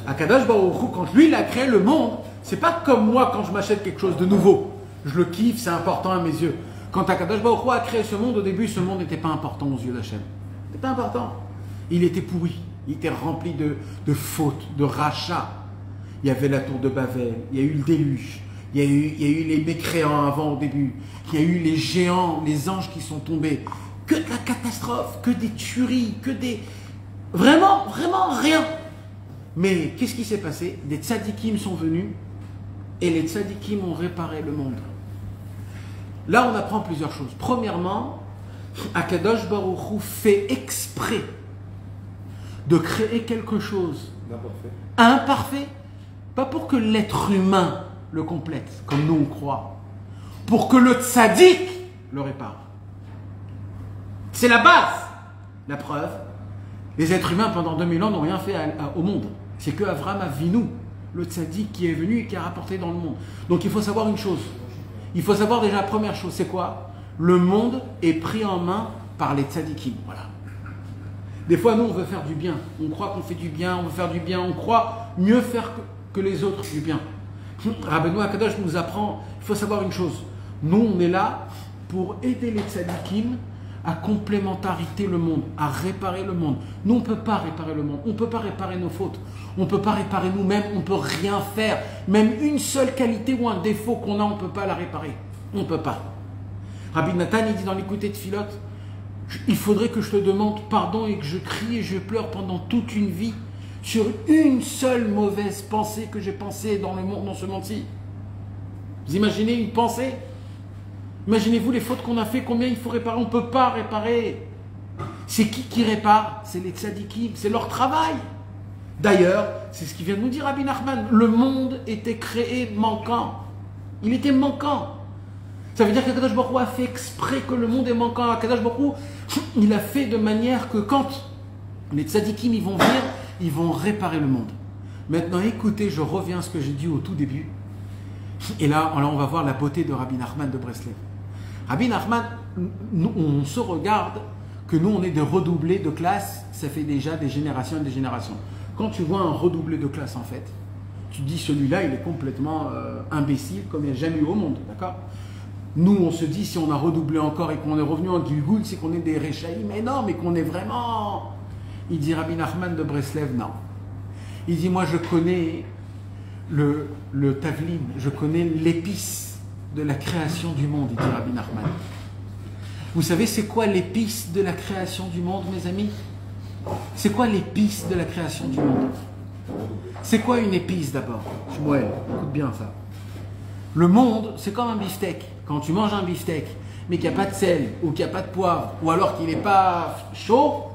Akadosh Baruch Hu, quand lui il a créé le monde, c'est pas comme moi quand je m'achète quelque chose de nouveau. Je le kiffe, c'est important à mes yeux. Quand Akadosh Baruch Hu a créé ce monde, au début, ce monde n'était pas important aux yeux d'Hachem. C'était pas important. Il était pourri. Il était rempli de fautes, de rachats. Il y avait la tour de Babel, il y a eu le déluge, il y a eu les mécréants avant au début, il y a eu les géants, les anges qui sont tombés. Que de la catastrophe, que des tueries, que des... Vraiment, vraiment rien. Mais qu'est-ce qui s'est passé? Des tzadikim sont venus et les tzadikim ont réparé le monde. Là, on apprend plusieurs choses. Premièrement, Akadosh Baruch Hu fait exprès de créer quelque chose imparfait, pas pour que l'être humain le complète, comme nous on croit, pour que le tzaddik le répare. C'est la base. La preuve, les êtres humains pendant 2000 ans n'ont rien fait au monde. C'est que Avraham Avinu, le tzaddik qui est venu et qui a rapporté dans le monde. Donc il faut savoir une chose. Il faut savoir déjà la première chose, c'est quoi? Le monde est pris en main par les tzaddikim. Voilà. Des fois, nous, on veut faire du bien. On croit qu'on fait du bien, on veut faire du bien, on croit mieux faire que les autres du bien. Rabbeinu Akadosh nous apprend, il faut savoir une chose. Nous, on est là pour aider les tzaddikim à complémentarité le monde, à réparer le monde. Nous, on ne peut pas réparer le monde. On ne peut pas réparer nos fautes. On ne peut pas réparer nous-mêmes. On ne peut rien faire. Même une seule qualité ou un défaut qu'on a, on ne peut pas la réparer. On ne peut pas. Rabbi Nathan, il dit dans l'écouté de Philote, il faudrait que je te demande pardon et que je crie et je pleure pendant toute une vie sur une seule mauvaise pensée que j'ai pensée dans le monde, dans ce monde-ci. Vous imaginez une pensée? Imaginez-vous les fautes qu'on a fait, combien il faut réparer? On ne peut pas réparer. C'est qui répare? C'est les tzadikim, c'est leur travail. D'ailleurs, c'est ce qu'il vient de nous dire Rabbi Nachman, le monde était créé manquant. Il était manquant. Ça veut dire qu'Akadosh Baruch Hu a fait exprès que le monde est manquant. Akadosh Baruch Hu, il a fait de manière que quand les tzadikim ils vont venir, ils vont réparer le monde. Maintenant, écoutez, je reviens à ce que j'ai dit au tout début. Et là, on va voir la beauté de Rabbi Nachman de Breslev. Rabbi Nachman, on se regarde que nous, on est des redoublés de classe, ça fait déjà des générations et des générations. Quand tu vois un redoublé de classe, en fait, tu te dis, celui-là, il est complètement imbécile, comme il n'y a jamais eu au monde, d'accord? Nous, on se dit, si on a redoublé encore et qu'on est revenu en Gilgoul, c'est qu'on est des Réchaïm, mais non, mais qu'on est vraiment... Il dit, Rabbi Nachman de Breslev, non. Il dit, moi, je connais le Tavlin, je connais l'épice de la création du monde, il dit Rabbi Nachman. Vous savez, c'est quoi l'épice de la création du monde, mes amis? C'est quoi l'épice de la création du monde? C'est quoi une épice d'abord? Shmuel, écoute bien ça. Le monde, c'est comme un beefsteak. Quand tu manges un beefsteak, mais qu'il n'y a pas de sel, ou qu'il n'y a pas de poivre, ou alors qu'il n'est pas chaud,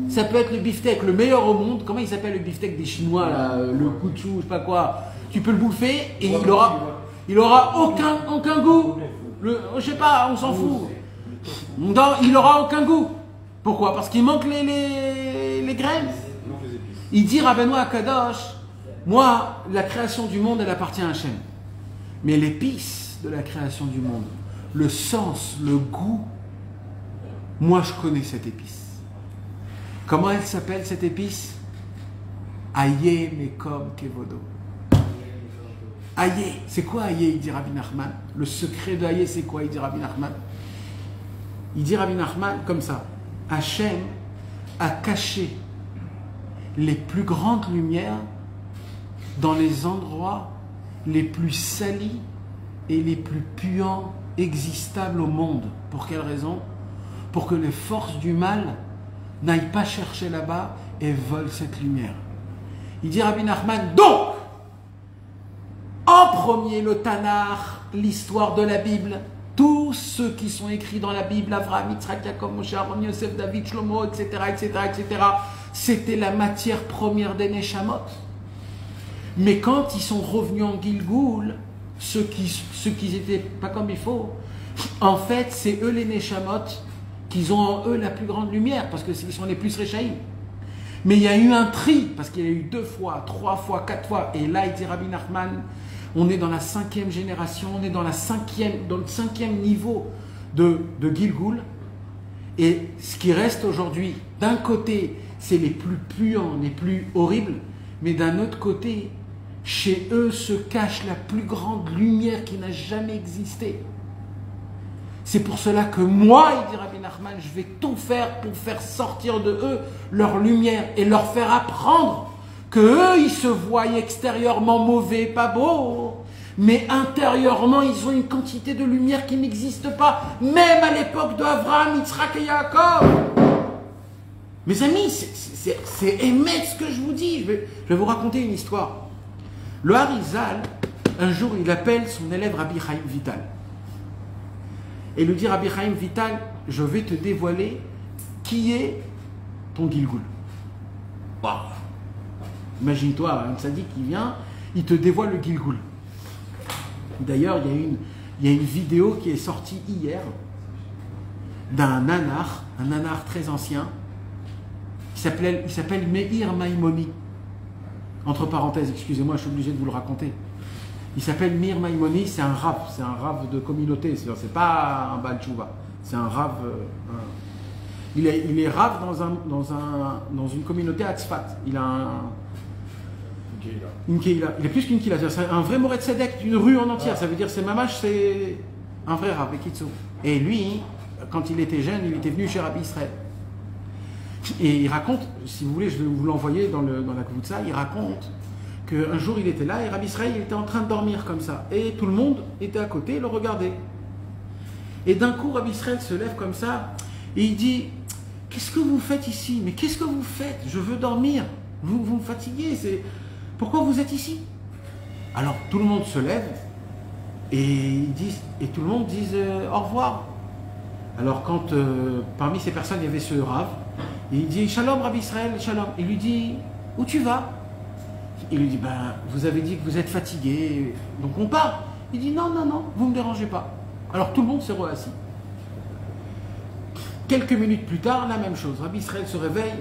ça peut être le beefsteak le meilleur au monde. Comment il s'appelle le beefsteak des Chinois, là, le kouchou, je sais pas quoi. Tu peux le bouffer et il aura aucun goût. Je sais pas, on s'en fout. Il aura aucun goût. Pourquoi? Parce qu'il manque les graines. Il dit Rabbeinu Akadosh, moi, la création du monde, elle appartient à Hachem. Mais l'épice de la création du monde, le sens, le goût, moi je connais cette épice. Comment elle s'appelle cette épice? Aye Mekom Kevodo. Aye, c'est quoi Aye, il dit Rabbi Nachman? Le secret de Aye, c'est quoi, il dit Rabbi Nachman? Il dit Rabbi Nachman comme ça: Hachem a caché les plus grandes lumières dans les endroits les plus salis et les plus puants existables au monde. Pour quelle raison? Pour que les forces du mal n'aillent pas chercher là-bas et volent cette lumière. Il dit Rabbi Nachman, donc, en premier le Tanakh, l'histoire de la Bible, tous ceux qui sont écrits dans la Bible, Avraham, Yitzhak, Jacob, Moshe, Aaron, Yosef, David, Shlomo, etc., c'était la matière première des Neshamot. Mais quand ils sont revenus en Gilgoul, ceux qui n'étaient pas comme il faut, en fait, c'est eux les Neshamot qui ont en eux la plus grande lumière, parce qu'ils sont les plus réchaïm. Mais il y a eu un tri, parce qu'il y a eu 2 fois, 3 fois, 4 fois, et là, il dit Rabbi Nachman, on est dans la 5e génération, on est dans le 5e niveau de Gilgoul, et ce qui reste aujourd'hui, d'un côté, c'est les plus puants, les plus horribles, mais d'un autre côté, chez eux se cache la plus grande lumière qui n'a jamais existé. C'est pour cela que moi, il dit Rabbi Nachman, je vais tout faire pour faire sortir de eux leur lumière et leur faire apprendre que eux, ils se voient extérieurement mauvais, pas beaux, mais intérieurement, ils ont une quantité de lumière qui n'existe pas, même à l'époque d'Avraham, Yitzhak et Yaakov. Mes amis, c'est émettre ce que je vous dis. Je vais vous raconter une histoire. Le Harizal, un jour, il appelle son élève Rabbi Chaim Vital. Et lui dit, Rabbi Chaim Vital, je vais te dévoiler qui est ton Gilgoul. Wow. Imagine-toi, un tzaddik qui vient, il te dévoile le Gilgoul. D'ailleurs, il y a une vidéo qui est sortie hier d'un nanar, un nanar très ancien, qui s'appelle Meir Maimoni. Entre parenthèses, excusez-moi, je suis obligé de vous le raconter. Il s'appelle Meir Maimoni, c'est un rave de communauté, c'est pas un Baal Tshuva, c'est un rave. Il est rave dans une communauté à Tzfat. Il a une keila. Il est plus qu'une keila, c'est un vrai Moret Tzedek d'une rue en entière. Ça veut dire c'est mamash, c'est un vrai rave, Ekitsu. Et lui, quand il était jeune, il était venu chez Rabbi Israël. Et il raconte, si vous voulez, je vais vous l'envoyer dans la Kvoutsa, il raconte qu'un jour il était là et Rabbi Israël il était en train de dormir comme ça. Et tout le monde était à côté et le regardait. Et d'un coup, Rabbi Israël se lève comme ça et il dit, qu'est-ce que vous faites ici? Mais qu'est-ce que vous faites? Je veux dormir. Vous me fatiguez. Pourquoi vous êtes ici? Alors tout le monde se lève et tout le monde dit au revoir. Alors quand parmi ces personnes il y avait ce Rav, il dit Shalom Rabbi Israël, Shalom. Il lui dit où tu vas? Il lui dit ben vous avez dit que vous êtes fatigué, donc on part. Il dit non, vous ne me dérangez pas. Alors tout le monde s'est reassis. Quelques minutes plus tard, la même chose. Rabbi Israël se réveille.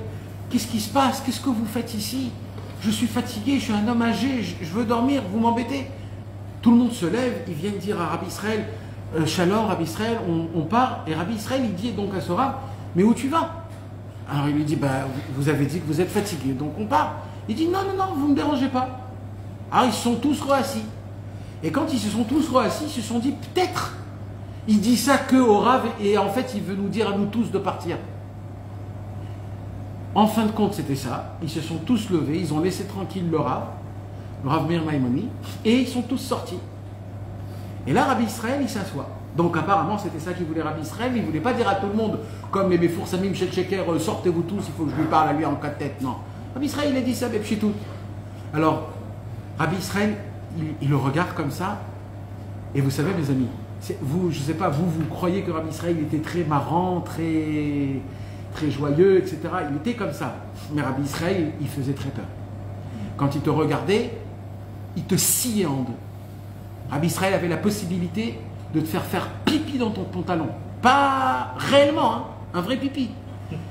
Qu'est-ce qui se passe? Qu'est-ce que vous faites ici? Je suis fatigué, je suis un homme âgé, je veux dormir, vous m'embêtez. Tout le monde se lève, ils viennent dire à Rabbi Israël Shalom Rabbi Israël, on part. Et Rabbi Israël il dit donc à ce Rav, mais où tu vas? Alors il lui dit bah, vous avez dit que vous êtes fatigué, donc on part. Il dit non, vous ne me dérangez pas. Alors ils se sont tous reassis. Et quand ils se sont tous reassis, ils se sont dit peut-être il dit ça que au Rav et en fait il veut nous dire à nous tous de partir. En fin de compte c'était ça. Ils se sont tous levés, ils ont laissé tranquille le Rav Meir Maimoni, et ils sont tous sortis. Et là Rabbi Israël il s'assoit. Donc apparemment c'était ça qu'il voulait Rabbi Israël. Il ne voulait pas dire à tout le monde comme les Befour Samim Shel Sheker, sortez-vous tous, il faut que je lui parle à lui en 4 têtes. Non. Rabbi Israël il a dit ça, Bepchitout. Alors Rabbi Israël il le regarde comme ça. Et vous savez mes amis, vous, je ne sais pas, vous croyez que Rabbi Israël était très marrant, très joyeux, etc. Il était comme ça. Mais Rabbi Israël, il faisait très peur. Quand il te regardait, il te sciait en deux. Rabbi Israël avait la possibilité de te faire pipi dans ton pantalon. Pas réellement, hein, un vrai pipi.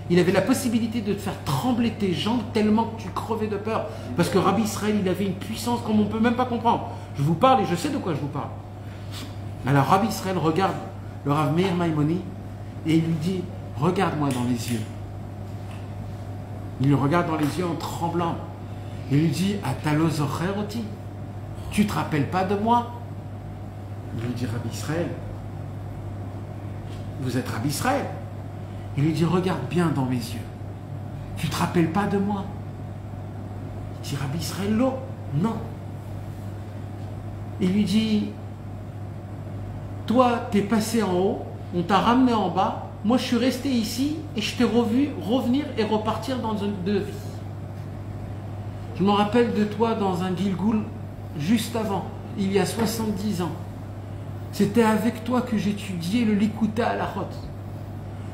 Il avait la possibilité de te faire trembler tes jambes tellement que tu crevais de peur. Parce que Rabbi Israël, il avait une puissance comme on ne peut même pas comprendre. Je vous parle et je sais de quoi je vous parle. Alors Rabbi Israël regarde le Rav Meir Maimoni et il lui dit, regarde-moi dans les yeux. Il le regarde dans les yeux en tremblant. Il lui dit, Atalo zocheroti, tu te rappelles pas de moi? Il lui dit, Rabbi Israël, vous êtes Rabbi Israël. Il lui dit, regarde bien dans mes yeux. Tu te rappelles pas de moi? Il dit, Rabbi Israël, non. Il lui dit, toi, t'es passé en haut, on t'a ramené en bas, moi je suis resté ici et je t'ai revu revenir et repartir dans une deux vies. Je me rappelle de toi dans un Gilgoul juste avant, il y a 70 ans. C'était avec toi que j'étudiais le Likuta à la Chot.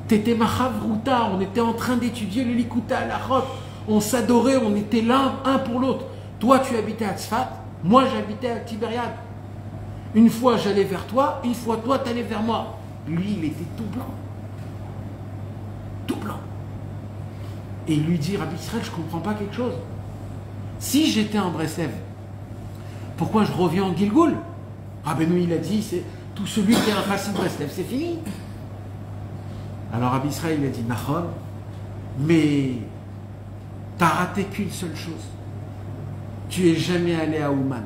T'étais ma chavruta, on était en train d'étudier le Likuta à la Chot. On s'adorait, on était l'un un pour l'autre. Toi tu habitais à Tzfat, moi j'habitais à Tibériade. Une fois j'allais vers toi, une fois toi t'allais vers moi. Lui il était tout blanc. Tout blanc. Et il lui dit, Rabbi Israël, je ne comprends pas quelque chose. Si j'étais en Breslev, pourquoi je reviens en Gilgoul? Rabbeinu il a dit, c'est tout celui qui est un chassid Breslev, c'est fini. Alors Rabbi Israël il a dit, Nachon, mais t'as raté qu'une seule chose. Tu es jamais allé à Ouman.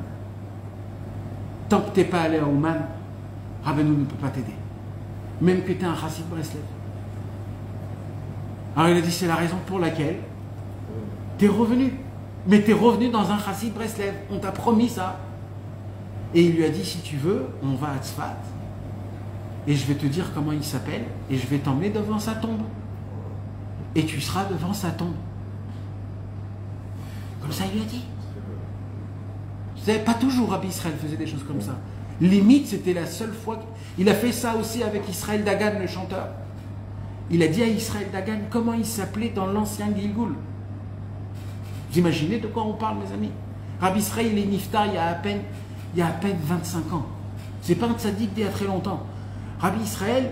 Tant que tu n'es pas allé à Ouman, Rabbeinu ne peut pas t'aider. Même que tu es un chassid Breslev. Alors il a dit, c'est la raison pour laquelle tu es revenu. Mais tu es revenu dans un chassid Breslev. On t'a promis ça. Et il lui a dit, si tu veux, on va à Tzfat. Et je vais te dire comment il s'appelle. Et je vais t'emmener devant sa tombe. Et tu seras devant sa tombe. Comme ça, il lui a dit. Vous savez, pas toujours Rabbi Israël faisait des choses comme ça. Limite, c'était la seule fois. Il a fait ça aussi avec Israël Dagan, le chanteur. Il a dit à Israël Dagan comment il s'appelait dans l'ancien Gilgoul. Vous imaginez de quoi on parle, mes amis? Rabbi Israël est niftar il y a à peine 25 ans. C'est pas un tzaddik d'il y a très longtemps. Rabbi Israël,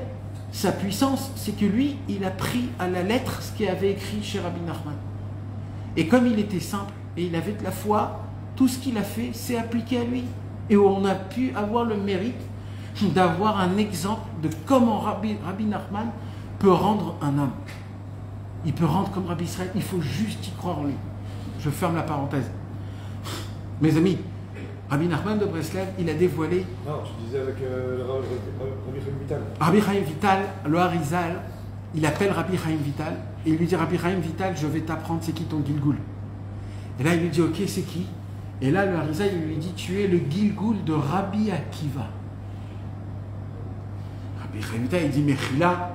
sa puissance, c'est que lui, il a pris à la lettre ce qu'il avait écrit chez Rabbi Nachman. Et comme il était simple et il avait de la foi, tout ce qu'il a fait, c'est appliqué à lui. Et on a pu avoir le mérite d'avoir un exemple de comment Rabbi Nachman peut rendre un homme. Il peut rendre comme Rabbi Israël, il faut juste y croire en lui. Je ferme la parenthèse. Mes amis, Rabbi Nachman de Breslev, il a dévoilé... Non, tu disais avec Rabbi Chaim Vital. Rabbi Chaim Vital, le Harizal, il appelle Rabbi Chaim Vital et il lui dit, Rabbi Chaim Vital, je vais t'apprendre c'est qui ton Gilgoul. Et là il lui dit, ok, c'est qui? Et là le Harizal, il lui dit, tu es le Gilgoul de Rabbi Akiva. Rabbi Chaim Vital, il dit, mais Chila,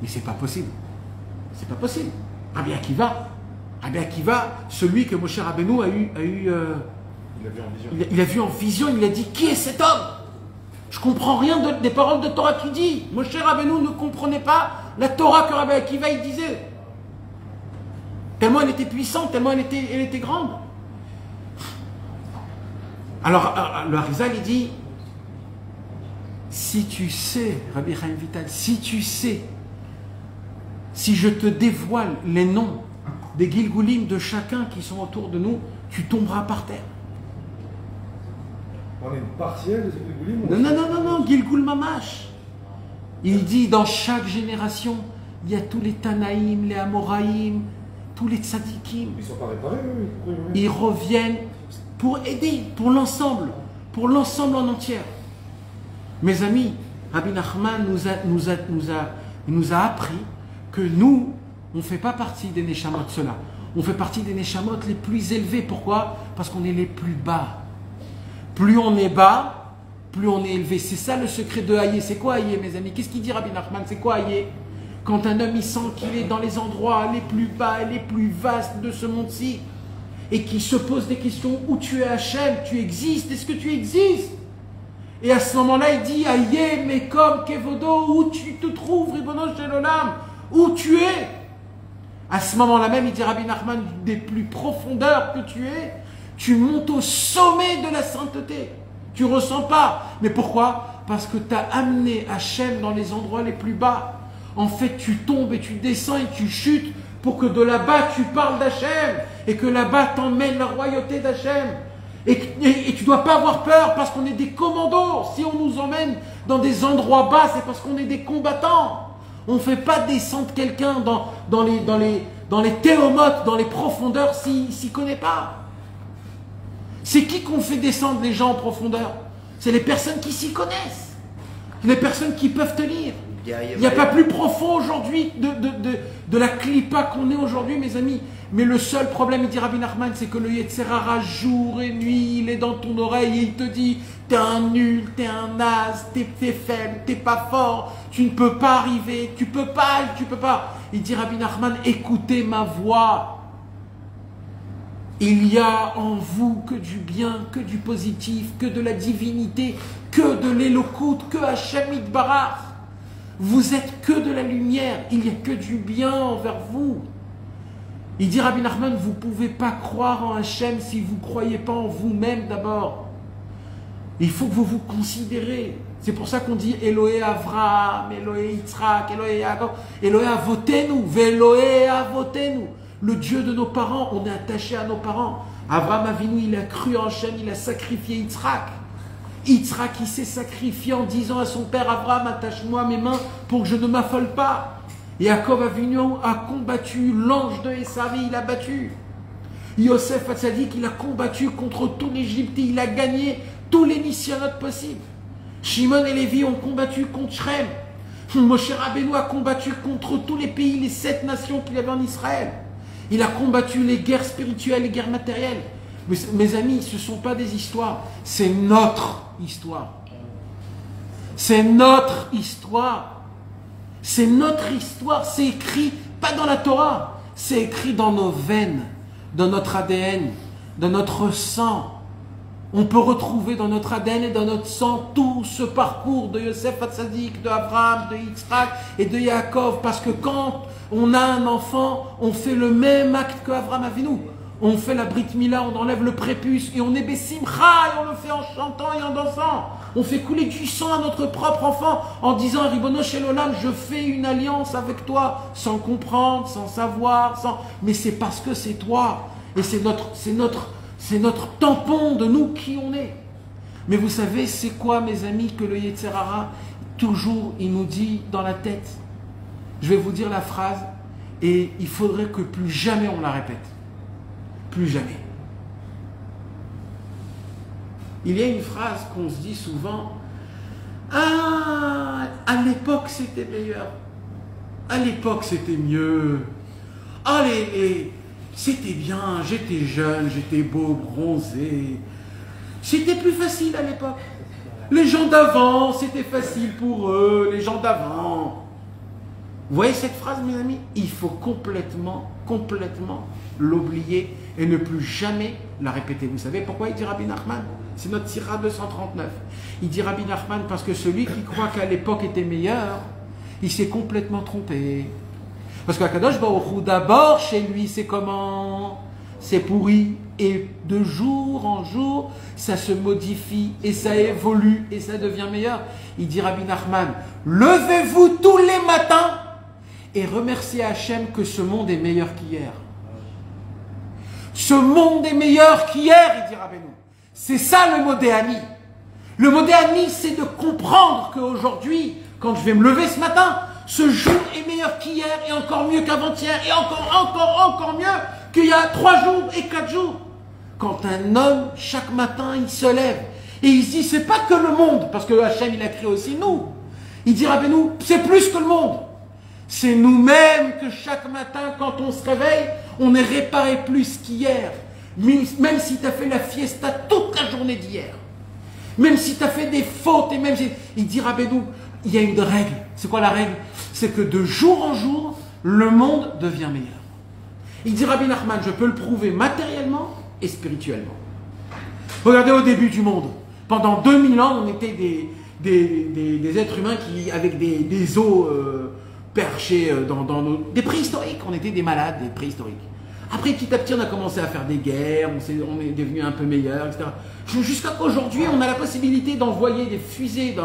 mais c'est pas possible. C'est pas possible. Rabbi Akiva, celui que Moshe Rabbeinu a eu il a vu en vision, il a dit, qui est cet homme? Je comprends rien des paroles de Torah qu'il dit. Moshe Rabbeinu ne comprenait pas la Torah que Rabbi Akiva il disait. Tellement elle était puissante, tellement elle était grande. Alors le Harizal il dit, si tu sais, Rabbi Chaim Vital, si tu sais, si je te dévoile les noms des Gilgoulim de chacun qui sont autour de nous, tu tomberas par terre. On est une partielle de ces Gilgoulim? Non, Gilgoul Mamash. Il dit, dans chaque génération, il y a tous les Tanaïm, les Amoraïm, tous les Tzadikim. Ils ne sont pas réparés, eux. Ils reviennent pour aider, pour l'ensemble en entière. Mes amis, Rabbi Nachman nous a appris que nous, on ne fait pas partie des Neshamot ceux-là. On fait partie des Neshamot les plus élevés. Pourquoi? Parce qu'on est les plus bas. Plus on est bas, plus on est élevé. C'est ça le secret de Hayé. C'est quoi Hayé, mes amis? Qu'est-ce qu'il dit Rabbi Nachman? C'est quoi Hayé? Quand un homme il sent qu'il est dans les endroits les plus bas et les plus vastes de ce monde-ci, et qu'il se pose des questions, où tu es Hachem? Tu existes? Est-ce que tu existes? Et à ce moment-là, il dit, Hayé, mais comme Kevodo, où tu te trouves, Ribono Shel Olam? Où tu es? À ce moment-là même, il dit Rabbi Nachman, des plus profondeurs que tu es, tu montes au sommet de la sainteté. Tu ne ressens pas. Mais pourquoi? Parce que tu as amené Hachem dans les endroits les plus bas. En fait, tu tombes et tu descends et tu chutes pour que de là-bas, tu parles d'Hachem. Et que là-bas, t'emmènes la royauté d'Hachem. Et tu ne dois pas avoir peur parce qu'on est des commandos. Si on nous emmène dans des endroits bas, c'est parce qu'on est des combattants. On ne fait pas descendre quelqu'un dans dans les théomotes, dans les profondeurs, s'y connaît pas. C'est qui qu'on fait descendre les gens en profondeur? C'est les personnes qui s'y connaissent. Les personnes qui peuvent te lire. Il n'y a pas plus profond aujourd'hui de la clipa qu'on est aujourd'hui, mes amis. Mais le seul problème, il dit Rabbi Nachman, c'est que le Yetzer Hara, jour et nuit, il est dans ton oreille et il te dit t'es un nul, t'es un naze, t'es faible, t'es pas fort, tu ne peux pas arriver, tu peux pas. Il dit Rabbi Nachman, écoutez ma voix. Il y a en vous que du bien, que du positif, que de la divinité, que de l'éloquoute, que Hachem Yitbarach. Vous êtes que de la lumière, il n'y a que du bien envers vous. Il dit Rabbi Nachman, vous ne pouvez pas croire en Hachem si vous ne croyez pas en vous-même d'abord. Il faut que vous vous considérez. C'est pour ça qu'on dit Elohé Avraham, Elohé Yitzhak, Elohé Yaakov, Elohé Avotenu, Veloé Avotenu. Le Dieu de nos parents, on est attaché à nos parents. Avraham Avinu, il a cru en Hachem, il a sacrifié Yitzhak. Yitzhak, il s'est sacrifié en disant à son père Avraham, attache-moi mes mains pour que je ne m'affole pas. Et Yaakov Avinu a combattu l'ange de Esav, il a battu. Yosef Hatzadik, il a combattu contre tout l'Égypte, il a gagné tous les nisyonotes possibles. Shimon et Lévi ont combattu contre Shrem. Moshe Rabbeinu a combattu contre tous les pays, les 7 nations qu'il y avait en Israël. Il a combattu les guerres spirituelles, les guerres matérielles. Mais, mes amis, ce ne sont pas des histoires, c'est notre histoire. C'est notre histoire. C'est notre histoire, c'est écrit, pas dans la Torah, c'est écrit dans nos veines, dans notre ADN, dans notre sang. On peut retrouver dans notre ADN et dans notre sang tout ce parcours de Yosef Hatzadik, de Abraham, de Yitzhak et de Yaakov. Parce que quand on a un enfant, on fait le même acte qu'Abraham Avinu. On fait la Brit Mila, on enlève le prépuce et on est Bessimcha et on le fait en chantant et en dansant. On fait couler du sang à notre propre enfant en disant Ribono Shel Olam, je fais une alliance avec toi sans comprendre, sans savoir, mais c'est parce que c'est toi et c'est notre tampon de nous qui on est. Mais vous savez, c'est quoi, mes amis, que le Yetzer Hara, toujours, il nous dit dans la tête. Je vais vous dire la phrase et il faudrait que plus jamais on la répète. Plus jamais. Il y a une phrase qu'on se dit souvent. Ah, à l'époque c'était meilleur. À l'époque c'était mieux. Allez, c'était bien, j'étais jeune, j'étais beau, bronzé. C'était plus facile à l'époque. Les gens d'avant, c'était facile pour eux, les gens d'avant. Vous voyez cette phrase, mes amis? Il faut complètement l'oublier et ne plus jamais la répéter. Vous savez pourquoi il dit Rabbi Nachman? C'est notre Sira 239. Il dit Rabbi Nachman parce que celui qui croit qu'à l'époque était meilleur, il s'est complètement trompé. Parce qu'Akadosh Baruch Hu, d'abord chez lui, c'est comment? C'est pourri. Et de jour en jour, ça se modifie et ça évolue et ça devient meilleur. Il dit Rabbi Nachman, levez-vous tous les matins et remerciez Hachem que ce monde est meilleur qu'hier. Ce monde est meilleur qu'hier, il dit Rabbeinu. C'est ça le modéani. Le modéani, c'est de comprendre qu'aujourd'hui, quand je vais me lever ce matin, ce jour est meilleur qu'hier et encore mieux qu'avant-hier et encore mieux qu'il y a 3 jours et 4 jours. Quand un homme, chaque matin, il se lève et il se dit, c'est pas que le monde, parce que Hachem, il a créé aussi nous. Il dit Rabbeinu, c'est plus que le monde. C'est nous-mêmes que chaque matin, quand on se réveille, on est réparé plus qu'hier. Même si tu as fait la fiesta toute la journée d'hier. Même si tu as fait des fautes. Et même si... Il dit Rabbeinu, il y a une règle. C'est quoi la règle? C'est que de jour en jour, le monde devient meilleur. Il dit Rabbi Nachman, je peux le prouver matériellement et spirituellement. Regardez au début du monde. Pendant 2000 ans, on était des êtres humains qui, avec des os... perchés dans des préhistoriques, on était des malades, des préhistoriques. Après, petit à petit, on a commencé à faire des guerres, on est devenu un peu meilleur, etc. Jusqu'à qu'aujourd'hui, on a la possibilité d'envoyer des fusées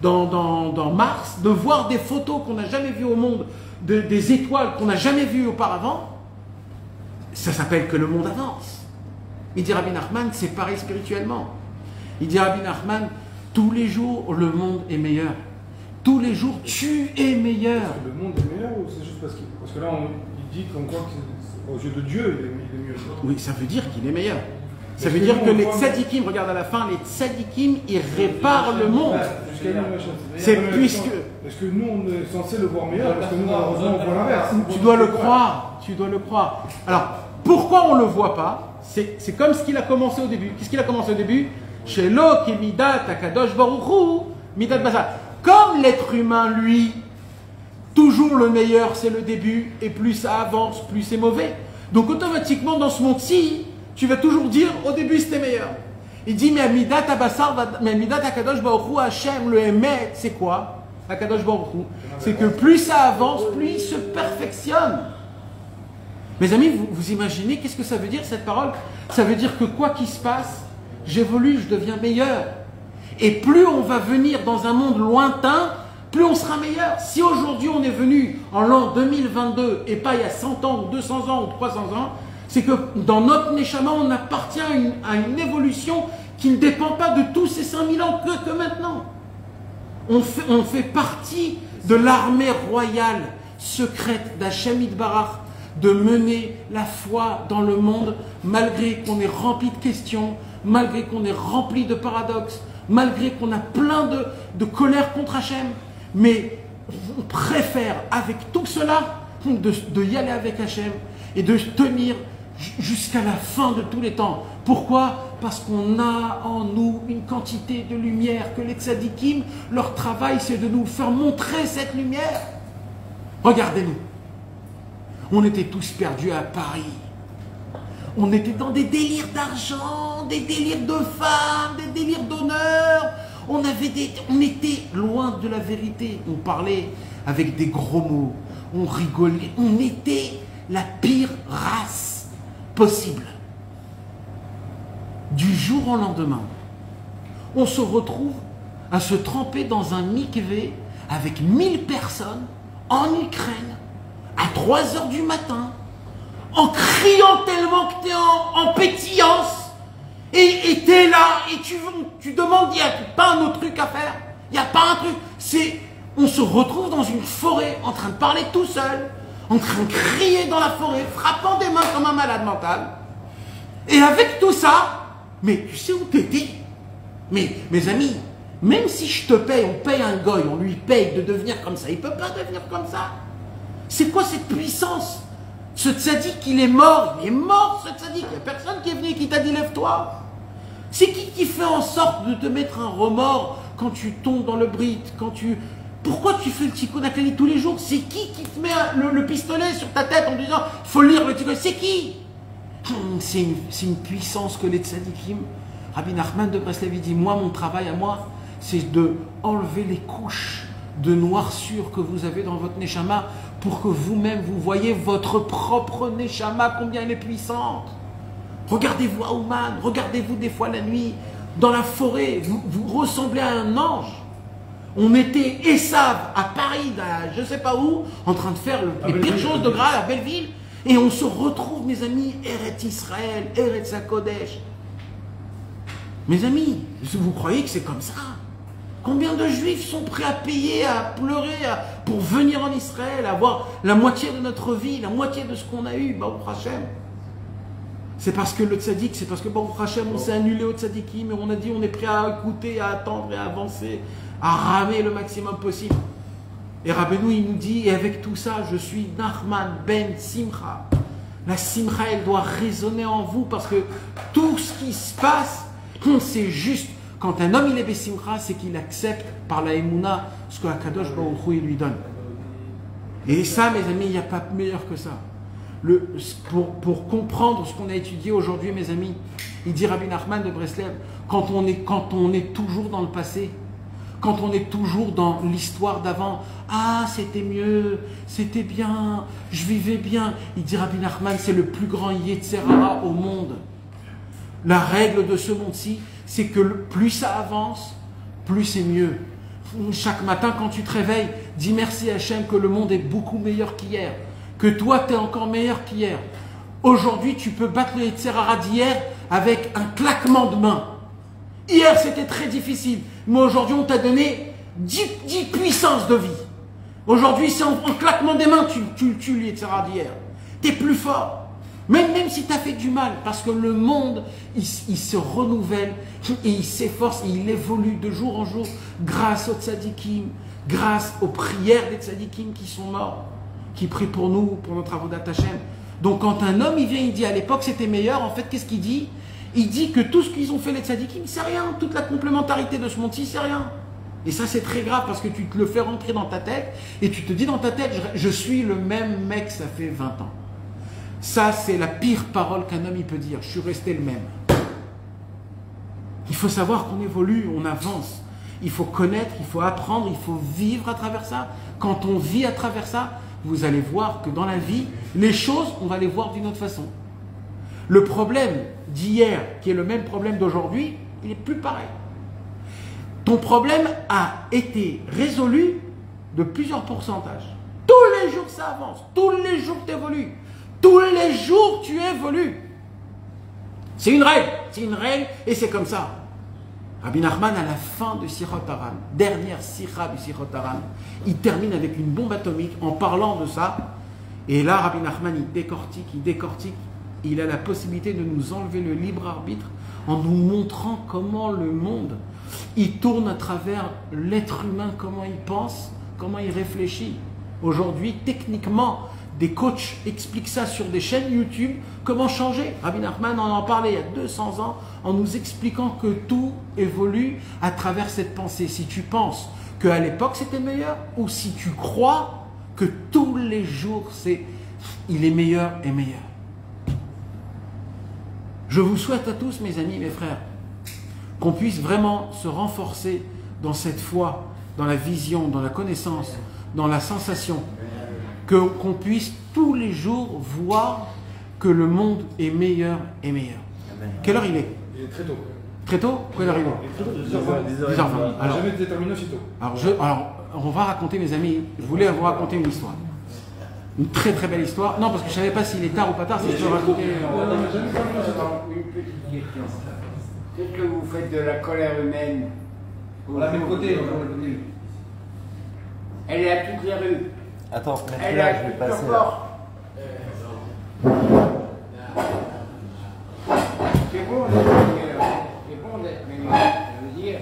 dans Mars, de voir des photos qu'on n'a jamais vues au monde, des étoiles qu'on n'a jamais vues auparavant. Ça s'appelle que le monde avance. Il dit Rabbi Nachman, c'est pareil spirituellement. Il dit Rabbi Nachman, tous les jours, le monde est meilleur. Tous les jours, tu es meilleur. Le monde est meilleur ou c'est juste parce que là, il il dit comme quoi, aux yeux de Dieu, il est mieux. Oui, ça veut dire qu'il est meilleur. Ça veut dire que les tzadikim, regarde à la fin, les tzadikim, ils réparent le monde. C'est puisque... Est-ce que nous, on est censé le voir meilleur? Parce que nous, malheureusement, on voit l'inverse. Tu dois le croire. Tu dois le croire. Alors, pourquoi on ne le voit pas? C'est comme ce qu'il a commencé au début. Qu'est-ce qu'il a commencé au début? Chez Lo, qui midat, akadosh baruchu, midat bazar. Comme l'être humain, lui, toujours le meilleur, c'est le début, et plus ça avance, plus c'est mauvais. Donc, automatiquement, dans ce monde-ci, tu vas toujours dire, au début, c'était meilleur. Il dit, mais midat abasar, mais midat akadosh baruchu, Hachem, le Emet, c'est quoi? Akadosh baruchu. C'est que plus ça avance, plus il se perfectionne. Mes amis, vous imaginez qu'est-ce que ça veut dire cette parole? Ça veut dire que quoi qu'il se passe, j'évolue, je deviens meilleur. Et plus on va venir dans un monde lointain, plus on sera meilleur. Si aujourd'hui on est venu en l'an 2022 et pas il y a 100 ans ou 200 ans ou 300 ans, c'est que dans notre Neshama, on appartient à une évolution qui ne dépend pas de tous ces 5000 ans que maintenant. On fait partie de l'armée royale secrète d'Hachem Yitbarach, de mener la foi dans le monde, malgré qu'on est rempli de questions, malgré qu'on est rempli de paradoxes, malgré qu'on a plein de colère contre Hachem. Mais on préfère, avec tout cela, de y aller avec Hachem et de tenir jusqu'à la fin de tous les temps. Pourquoi? Parce qu'on a en nous une quantité de lumière, que les tzadikim, leur travail, c'est de nous faire montrer cette lumière. Regardez-nous. On était tous perdus à Paris. On était dans des délires d'argent, des délires de femmes, des délires d'honneur. On était loin de la vérité. On parlait avec des gros mots. On rigolait. On était la pire race possible. Du jour au lendemain, on se retrouve à se tremper dans un mikvé avec 1000 personnes en Ukraine à 3 h du matin, en criant tellement que tu es en pétillance, et tu es là, et tu demandes, il n'y a pas un autre truc à faire, il n'y a pas un truc, on se retrouve dans une forêt, en train de parler tout seul, en train de crier dans la forêt, frappant des mains comme un malade mental, et avec tout ça, mais tu sais où t'étais? Mais mes amis, même si je te paye, on paye un goy, on lui paye de devenir comme ça, il ne peut pas devenir comme ça. C'est quoi cette puissance? Ce tzaddik, il est mort ce tzaddik, il n'y a personne qui est venu et qui t'a dit lève-toi. C'est qui fait en sorte de te mettre un remords quand tu tombes dans le brit, Pourquoi tu fais le tikkun aklali tous les jours? C'est qui te met le pistolet sur ta tête en disant faut lire le tikkun? C'est qui? C'est une puissance que les tzadikim. Rabbi Nachman de Breslev dit, moi, mon travail à moi, c'est de enlever les couches de noirceur que vous avez dans votre neshama pour que vous-même, vous voyez votre propre neshama, combien elle est puissante. Regardez-vous à Ouman, regardez-vous des fois la nuit, dans la forêt, vous ressemblez à un ange. On était Esav à Paris, je ne sais pas où, en train de faire les pires choses de grave à Belleville, et on se retrouve, mes amis, Eretz Israël, Eretz HaKodesh. Mes amis, vous croyez que c'est comme ça? Combien de juifs sont prêts à payer, à pleurer pour venir en Israël, avoir la moitié de notre vie, la moitié de ce qu'on a eu, Baruch Hashem? C'est parce que le tzaddik, c'est parce que Baruch Hashem, on s'est annulé au tzaddikim, mais on a dit on est prêt à écouter, à attendre et à avancer, à ramer le maximum possible. Et Rabbeinu, il nous dit, et avec tout ça, je suis Nachman ben Simcha. La Simcha, elle doit résonner en vous, parce que tout ce qui se passe, c'est juste. Quand un homme il est Bessimcha, c'est qu'il accepte par la Emouna ce que Akadosh Baruch Hu lui donne. Et ça, mes amis, il n'y a pas meilleur que ça. Pour comprendre ce qu'on a étudié aujourd'hui, mes amis, il dit Rabbi Nachman de Breslev, quand on est toujours dans le passé, quand on est toujours dans l'histoire d'avant, ah c'était mieux, c'était bien, je vivais bien, il dit Rabbi Nachman, c'est le plus grand Yetzer Hara au monde. La règle de ce monde-ci, c'est que plus ça avance, plus c'est mieux. Chaque matin, quand tu te réveilles, dis merci à Hachem que le monde est beaucoup meilleur qu'hier, que toi, tu es encore meilleur qu'hier. Aujourd'hui, tu peux battre le Yetzer Hara d'hier avec un claquement de main. Hier, c'était très difficile, mais aujourd'hui, on t'a donné 10 puissances de vie. Aujourd'hui, c'est en claquement des mains, tu le Yetzer Hara d'hier. Tu es plus fort. Même si tu as fait du mal, parce que le monde, il se renouvelle, et il s'efforce, et il évolue de jour en jour, grâce aux tzadikim, grâce aux prières des tzadikim qui sont morts, qui prient pour nous, pour notre avodat Hashem. Donc quand un homme, il vient, il dit à l'époque c'était meilleur, en fait, qu'est-ce qu'il dit? Il dit que tout ce qu'ils ont fait les tzadikim, c'est rien, toute la complémentarité de ce monde-ci, c'est rien. Et ça, c'est très grave, parce que tu te le fais rentrer dans ta tête, et tu te dis dans ta tête, je suis le même mec, ça fait 20 ans. Ça, c'est la pire parole qu'un homme il peut dire. Je suis resté le même. Il faut savoir qu'on évolue, on avance. Il faut connaître, il faut apprendre, il faut vivre à travers ça. Quand on vit à travers ça, vous allez voir que dans la vie, les choses, on va les voir d'une autre façon. Le problème d'hier, qui est le même problème d'aujourd'hui, il n'est plus pareil. Ton problème a été résolu de plusieurs pourcentages. Tous les jours, ça avance. Tous les jours, tu évolues. Tous les jours, tu évolues. C'est une règle et c'est comme ça. Rabbi Nachman, à la fin de Sirot Haran, dernière sira du Sirot Haran, il termine avec une bombe atomique en parlant de ça. Et là, Rabbi Nachman, il décortique. Il a la possibilité de nous enlever le libre arbitre en nous montrant comment le monde, il tourne à travers l'être humain, comment il pense, comment il réfléchit. Aujourd'hui, techniquement, des coachs expliquent ça sur des chaînes YouTube, comment changer. Rabbi Nachman en parlait il y a 200 ans en nous expliquant que tout évolue à travers cette pensée. Si tu penses qu'à l'époque c'était meilleur, ou si tu crois que tous les jours il est meilleur et meilleur. Je vous souhaite à tous, mes amis, mes frères, qu'on puisse vraiment se renforcer dans cette foi, dans la vision, dans la connaissance, dans la sensation, qu'on puisse tous les jours voir que le monde est meilleur et meilleur. Amen. Quelle heure il est? Il est très tôt. Très tôt? Quelle heure il est? 10h20. 10h20. Alors, jamais déterminé aussitôt. Alors, on va raconter, mes amis, je voulais vous raconter une histoire. Une très très belle histoire. Non, parce que je ne savais pas s'il est tard ou pas tard, si je peux raconter... Une petite question. Qu'est-ce que vous faites de la colère humaine? On l'a mis de côté. Elle est à toutes les rues. Attends, Elle est là, à je vais toutes passer les là. portes. C'est bon d'être meilleur. C'est bon d'être meilleur. Ça veut dire,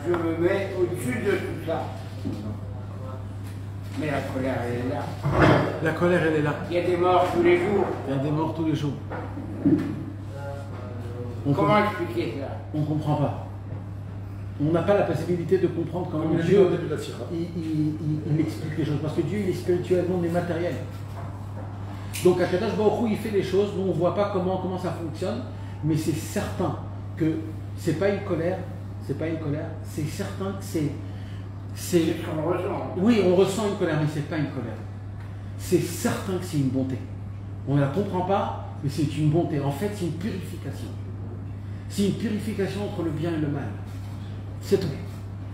je me mets au-dessus de tout ça. Mais la colère, elle est là. La colère, elle est là. Il y a des morts tous les jours. Il y a des morts tous les jours. Comment expliquer ça? On ne comprend pas. On n'a pas la possibilité de comprendre comment Comme il a dit Dieu au début de la sira. il explique les choses. Parce que Dieu, il est spirituellement mais matériel. Donc, Akadosh Baruch Hu, il fait les choses, nous on ne voit pas comment ça fonctionne, mais c'est certain que c'est pas une colère, c'est certain que c'est C'est ce qu'on ressent. oui, on ressent une colère, mais c'est pas une colère. C'est certain que c'est une bonté. On ne la comprend pas, mais c'est une bonté. En fait, c'est une purification. C'est une purification entre le bien et le mal. C'est tout.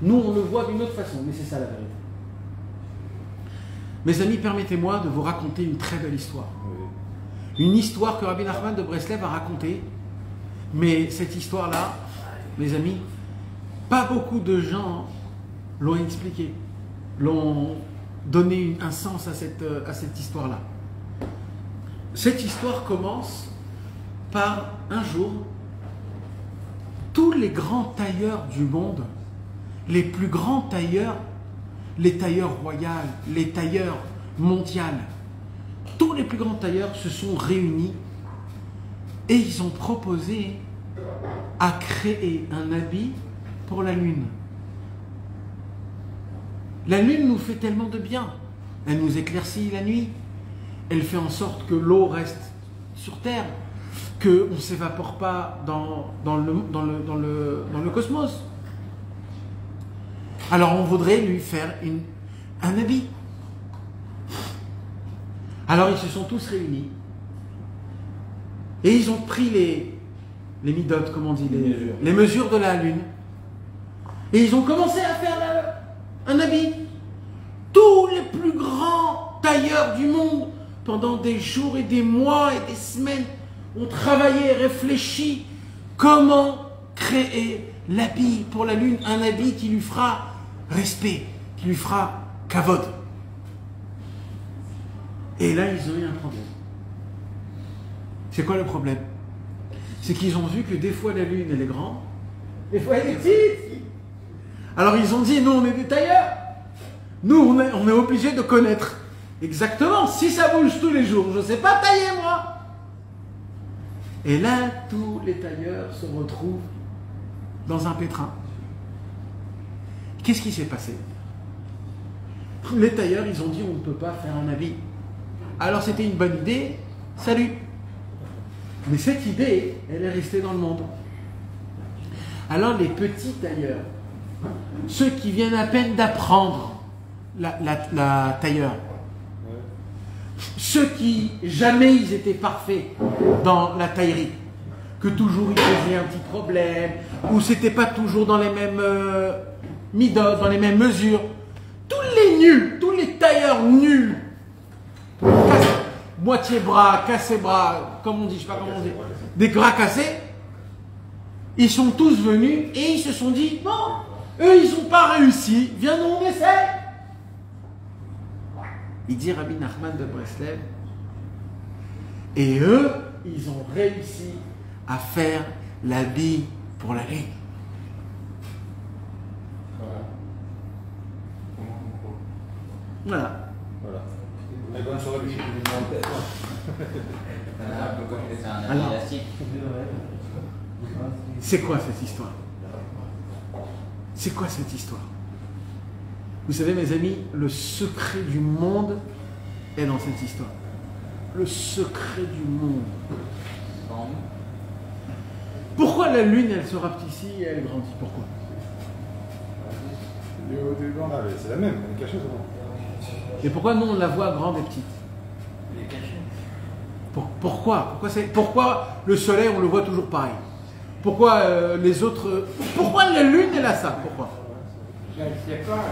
Nous, on le voit d'une autre façon, mais c'est ça la vérité. Mes amis, permettez-moi de vous raconter une très belle histoire. Une histoire que Rabbi Nachman de Breslev a racontée. Mais cette histoire-là, mes amis, pas beaucoup de gens l'ont expliqué, l'ont donné un sens à cette histoire-là. Cette histoire commence par un jour, tous les grands tailleurs du monde, les plus grands tailleurs, les tailleurs royaux, les tailleurs mondiaux, tous les plus grands tailleurs se sont réunis et ils ont proposé à créer un habit pour la lune. La lune nous fait tellement de bien. Elle nous éclaircit la nuit. Elle fait en sorte que l'eau reste sur Terre, qu'on ne s'évapore pas dans le cosmos. Alors on voudrait lui faire un habit. Alors ils se sont tous réunis. Et ils ont pris les midotes, comme on dit, les mesures de la lune. Et ils ont commencé à faire un habit. Tous les plus grands tailleurs du monde, pendant des jours et des mois et des semaines, ont travaillé et réfléchi comment créer l'habit pour la lune, un habit qui lui fera respect, qui lui fera kavod. Et là, ils ont eu un problème. C'est quoi le problème? C'est qu'ils ont vu que des fois la lune elle est grande, des fois elle est petite. Alors ils ont dit, nous on est des tailleurs. Nous on est obligé de connaître exactement. Si ça bouge tous les jours, je ne sais pas tailler moi. Et là, tous les tailleurs se retrouvent dans un pétrin. Qu'est-ce qui s'est passé? Les tailleurs, ils ont dit, on ne peut pas faire un habit. Alors c'était une bonne idée, salut. Mais cette idée, elle est restée dans le monde. Alors les petits tailleurs, ceux qui viennent à peine d'apprendre la tailleur, ceux qui jamais ils étaient parfaits dans la taillerie, que toujours ils faisaient un petit problème, ou c'était pas toujours dans les mêmes midotes, dans les mêmes mesures, tous les nuls, tous les tailleurs nuls, moitié bras, cassé bras, comme on dit, je sais pas comment on dit, des bras cassés, ils sont tous venus et ils se sont dit, bon, eux ils n'ont pas réussi, viens nous on essaie. Il dit Rabbi Nachman de Breslev, et eux, ils ont réussi à faire l'habit pour la lune. Voilà. Alors, c'est quoi cette histoire? C'est quoi cette histoire? Vous savez mes amis, le secret du monde est dans cette histoire. Le secret du monde. Pourquoi la lune elle se rapetisse et elle grandit? Pourquoi? C'est la même, elle est cachée souvent. Et pourquoi nous on la voit grande et petite? Pourquoi le soleil on le voit toujours pareil? Pourquoi les autres... Pourquoi la lune elle a ça? Pourquoi? Je ne sais pas.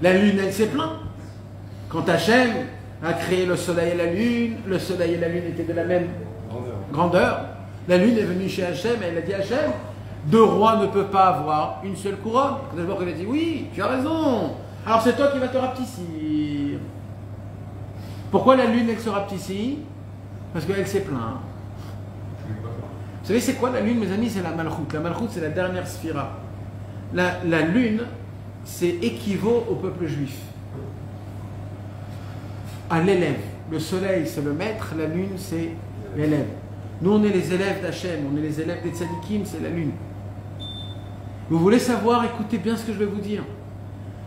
La lune elle s'est plainte. Quand Hachem a créé le soleil et la lune, le soleil et la lune étaient de la même grandeur. La lune est venue chez Hachem et elle a dit Hachem, deux rois ne peuvent pas avoir une seule couronne. D'abord elle a dit oui, tu as raison. Alors c'est toi qui vas te rapetissir. Pourquoi la lune elle se rapetisse? Parce qu'elle s'est plainte. Vous savez c'est quoi la lune mes amis? C'est la Malchut. La Malchut c'est la dernière sphira. La lune c'est équivaut au peuple juif. À l'élève. Le soleil c'est le maître, la lune c'est l'élève. Nous on est les élèves d'Hachem, on est les élèves des tzadikim, c'est la lune. Vous voulez savoir, écoutez bien ce que je vais vous dire.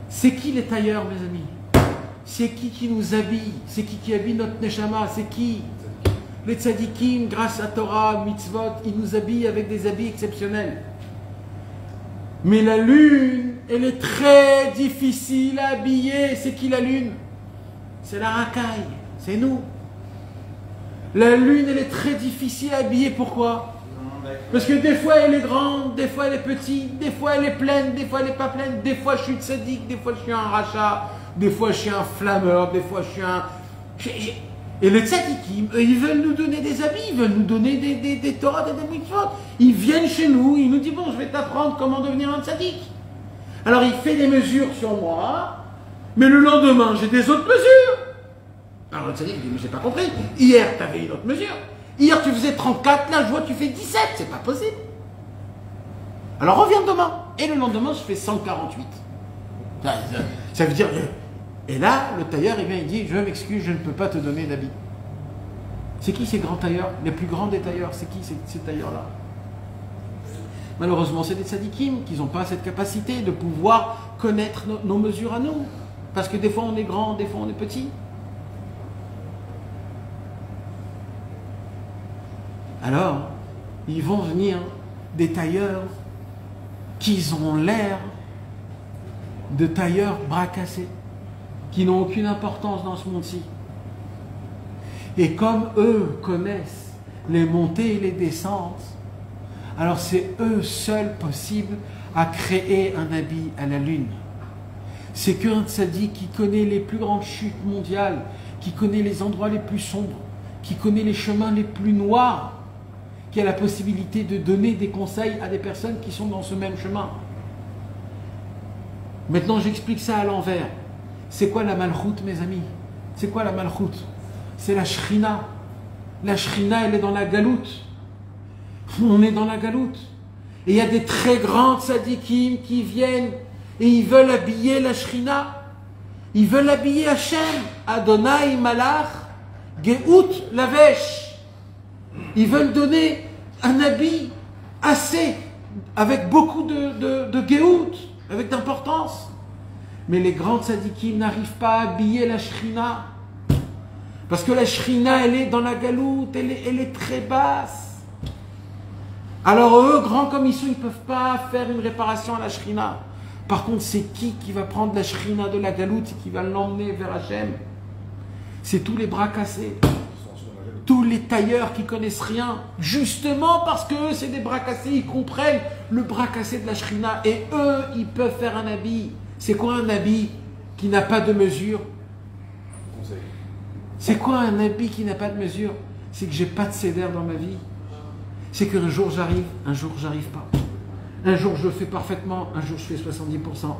C'est qui les tailleurs mes amis? C'est qui nous habille? C'est qui habille notre neshama? C'est qui? Les tzadikim, grâce à Torah, mitzvot, ils nous habillent avec des habits exceptionnels. Mais la lune, elle est très difficile à habiller. C'est qui la lune? C'est la racaille, c'est nous. La lune, elle est très difficile à habiller. Pourquoi? Parce que des fois elle est grande, des fois elle est petite, des fois elle est pleine, des fois elle n'est pas pleine, des fois je suis tzaddik, des fois je suis un rachat, des fois je suis un flammeur, des fois je suis un... Et les tzaddikim, eux, ils veulent nous donner des habits, ils veulent nous donner des Torah, des mitzvot. Ils viennent chez nous, ils nous disent bon, je vais t'apprendre comment devenir un tzaddik. Alors il fait des mesures sur moi, mais le lendemain j'ai des autres mesures. Alors le tzaddik dit mais j'ai pas compris, hier tu avais une autre mesure. Hier tu faisais 34, là je vois que tu fais 17, c'est pas possible. Alors reviens demain. Et le lendemain je fais 148. Ça veut dire... Et là, le tailleur, il vient, il dit, je m'excuse, je ne peux pas te donner d'habit. C'est qui ces grands tailleurs? Les plus grands des tailleurs, c'est qui ces tailleurs-là? Malheureusement, c'est des tzadikim qui n'ont pas cette capacité de pouvoir connaître nos mesures à nous. Parce que des fois on est grand, des fois on est petit. Alors, ils vont venir des tailleurs qui ont l'air de tailleurs bras cassés, qui n'ont aucune importance dans ce monde-ci. Et comme eux connaissent les montées et les descentes, alors c'est eux seuls possibles à créer un habit à la lune. C'est qu'un tzaddik qui connaît les plus grandes chutes mondiales, qui connaît les endroits les plus sombres, qui connaît les chemins les plus noirs, qui a la possibilité de donner des conseils à des personnes qui sont dans ce même chemin. Maintenant, j'explique ça à l'envers. C'est quoi la malchoute, mes amis? C'est quoi la malchoute? C'est la shrina. La Shrina, elle est dans la galoute. On est dans la galoute. Et il y a des très grands tzadikim qui viennent et ils veulent habiller la Shrina. Ils veulent habiller Hachem. Adonai Malach, Geout Lavesh. Ils veulent donner un habit assez, avec beaucoup de Geout, avec d'importance. Mais les grands tzadikim n'arrivent pas à habiller la Shrina. Parce que la Shrina, elle est dans la galoute, elle est très basse. Alors eux, grands comme ils sont, ils ne peuvent pas faire une réparation à la Shrina. Par contre, c'est qui va prendre la Shrina de la galoute et qui va l'emmener vers Hachem? C'est tous les bras cassés. Tous les tailleurs qui connaissent rien. Justement parce que eux, c'est des bras cassés, ils comprennent le bras cassé de la Shrina. Et eux, ils peuvent faire un habit. C'est quoi un habit qui n'a pas de mesure? C'est quoi un habit qui n'a pas de mesure? C'est que j'ai pas de cédère dans ma vie. C'est qu'un jour j'arrive, un jour j'arrive pas. Un jour je le fais parfaitement, un jour je fais 70%.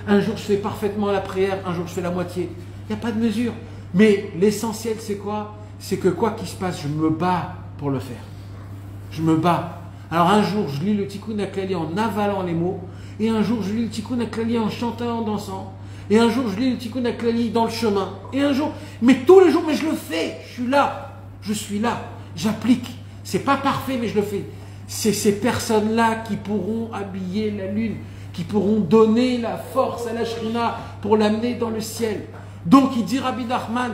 Un jour je fais parfaitement la prière, un jour je fais la moitié. Il n'y a pas de mesure. Mais l'essentiel c'est quoi? C'est que quoi qu'il se passe, je me bats pour le faire. Je me bats. Alors un jour je lis le Tikkun HaKlali en avalant les mots, et un jour je lis le Tikkun HaKlali en chantant, en dansant, et un jour je lis le Tikkun HaKlali dans le chemin, et un jour, mais tous les jours, mais je le fais, je suis là, j'applique. C'est pas parfait, mais je le fais. C'est ces personnes-là qui pourront habiller la lune, qui pourront donner la force à la Shrina pour l'amener dans le ciel. Donc il dit Rabbi Nachman,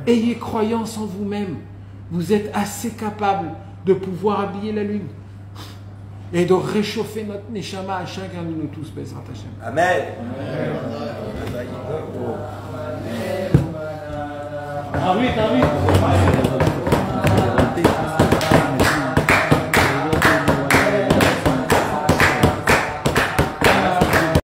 ayez croyance en vous-même. Vous êtes assez capable de pouvoir habiller la lune et de réchauffer notre neshama à chacun de nous tous, Bezrat Hashem. Amen. Amen.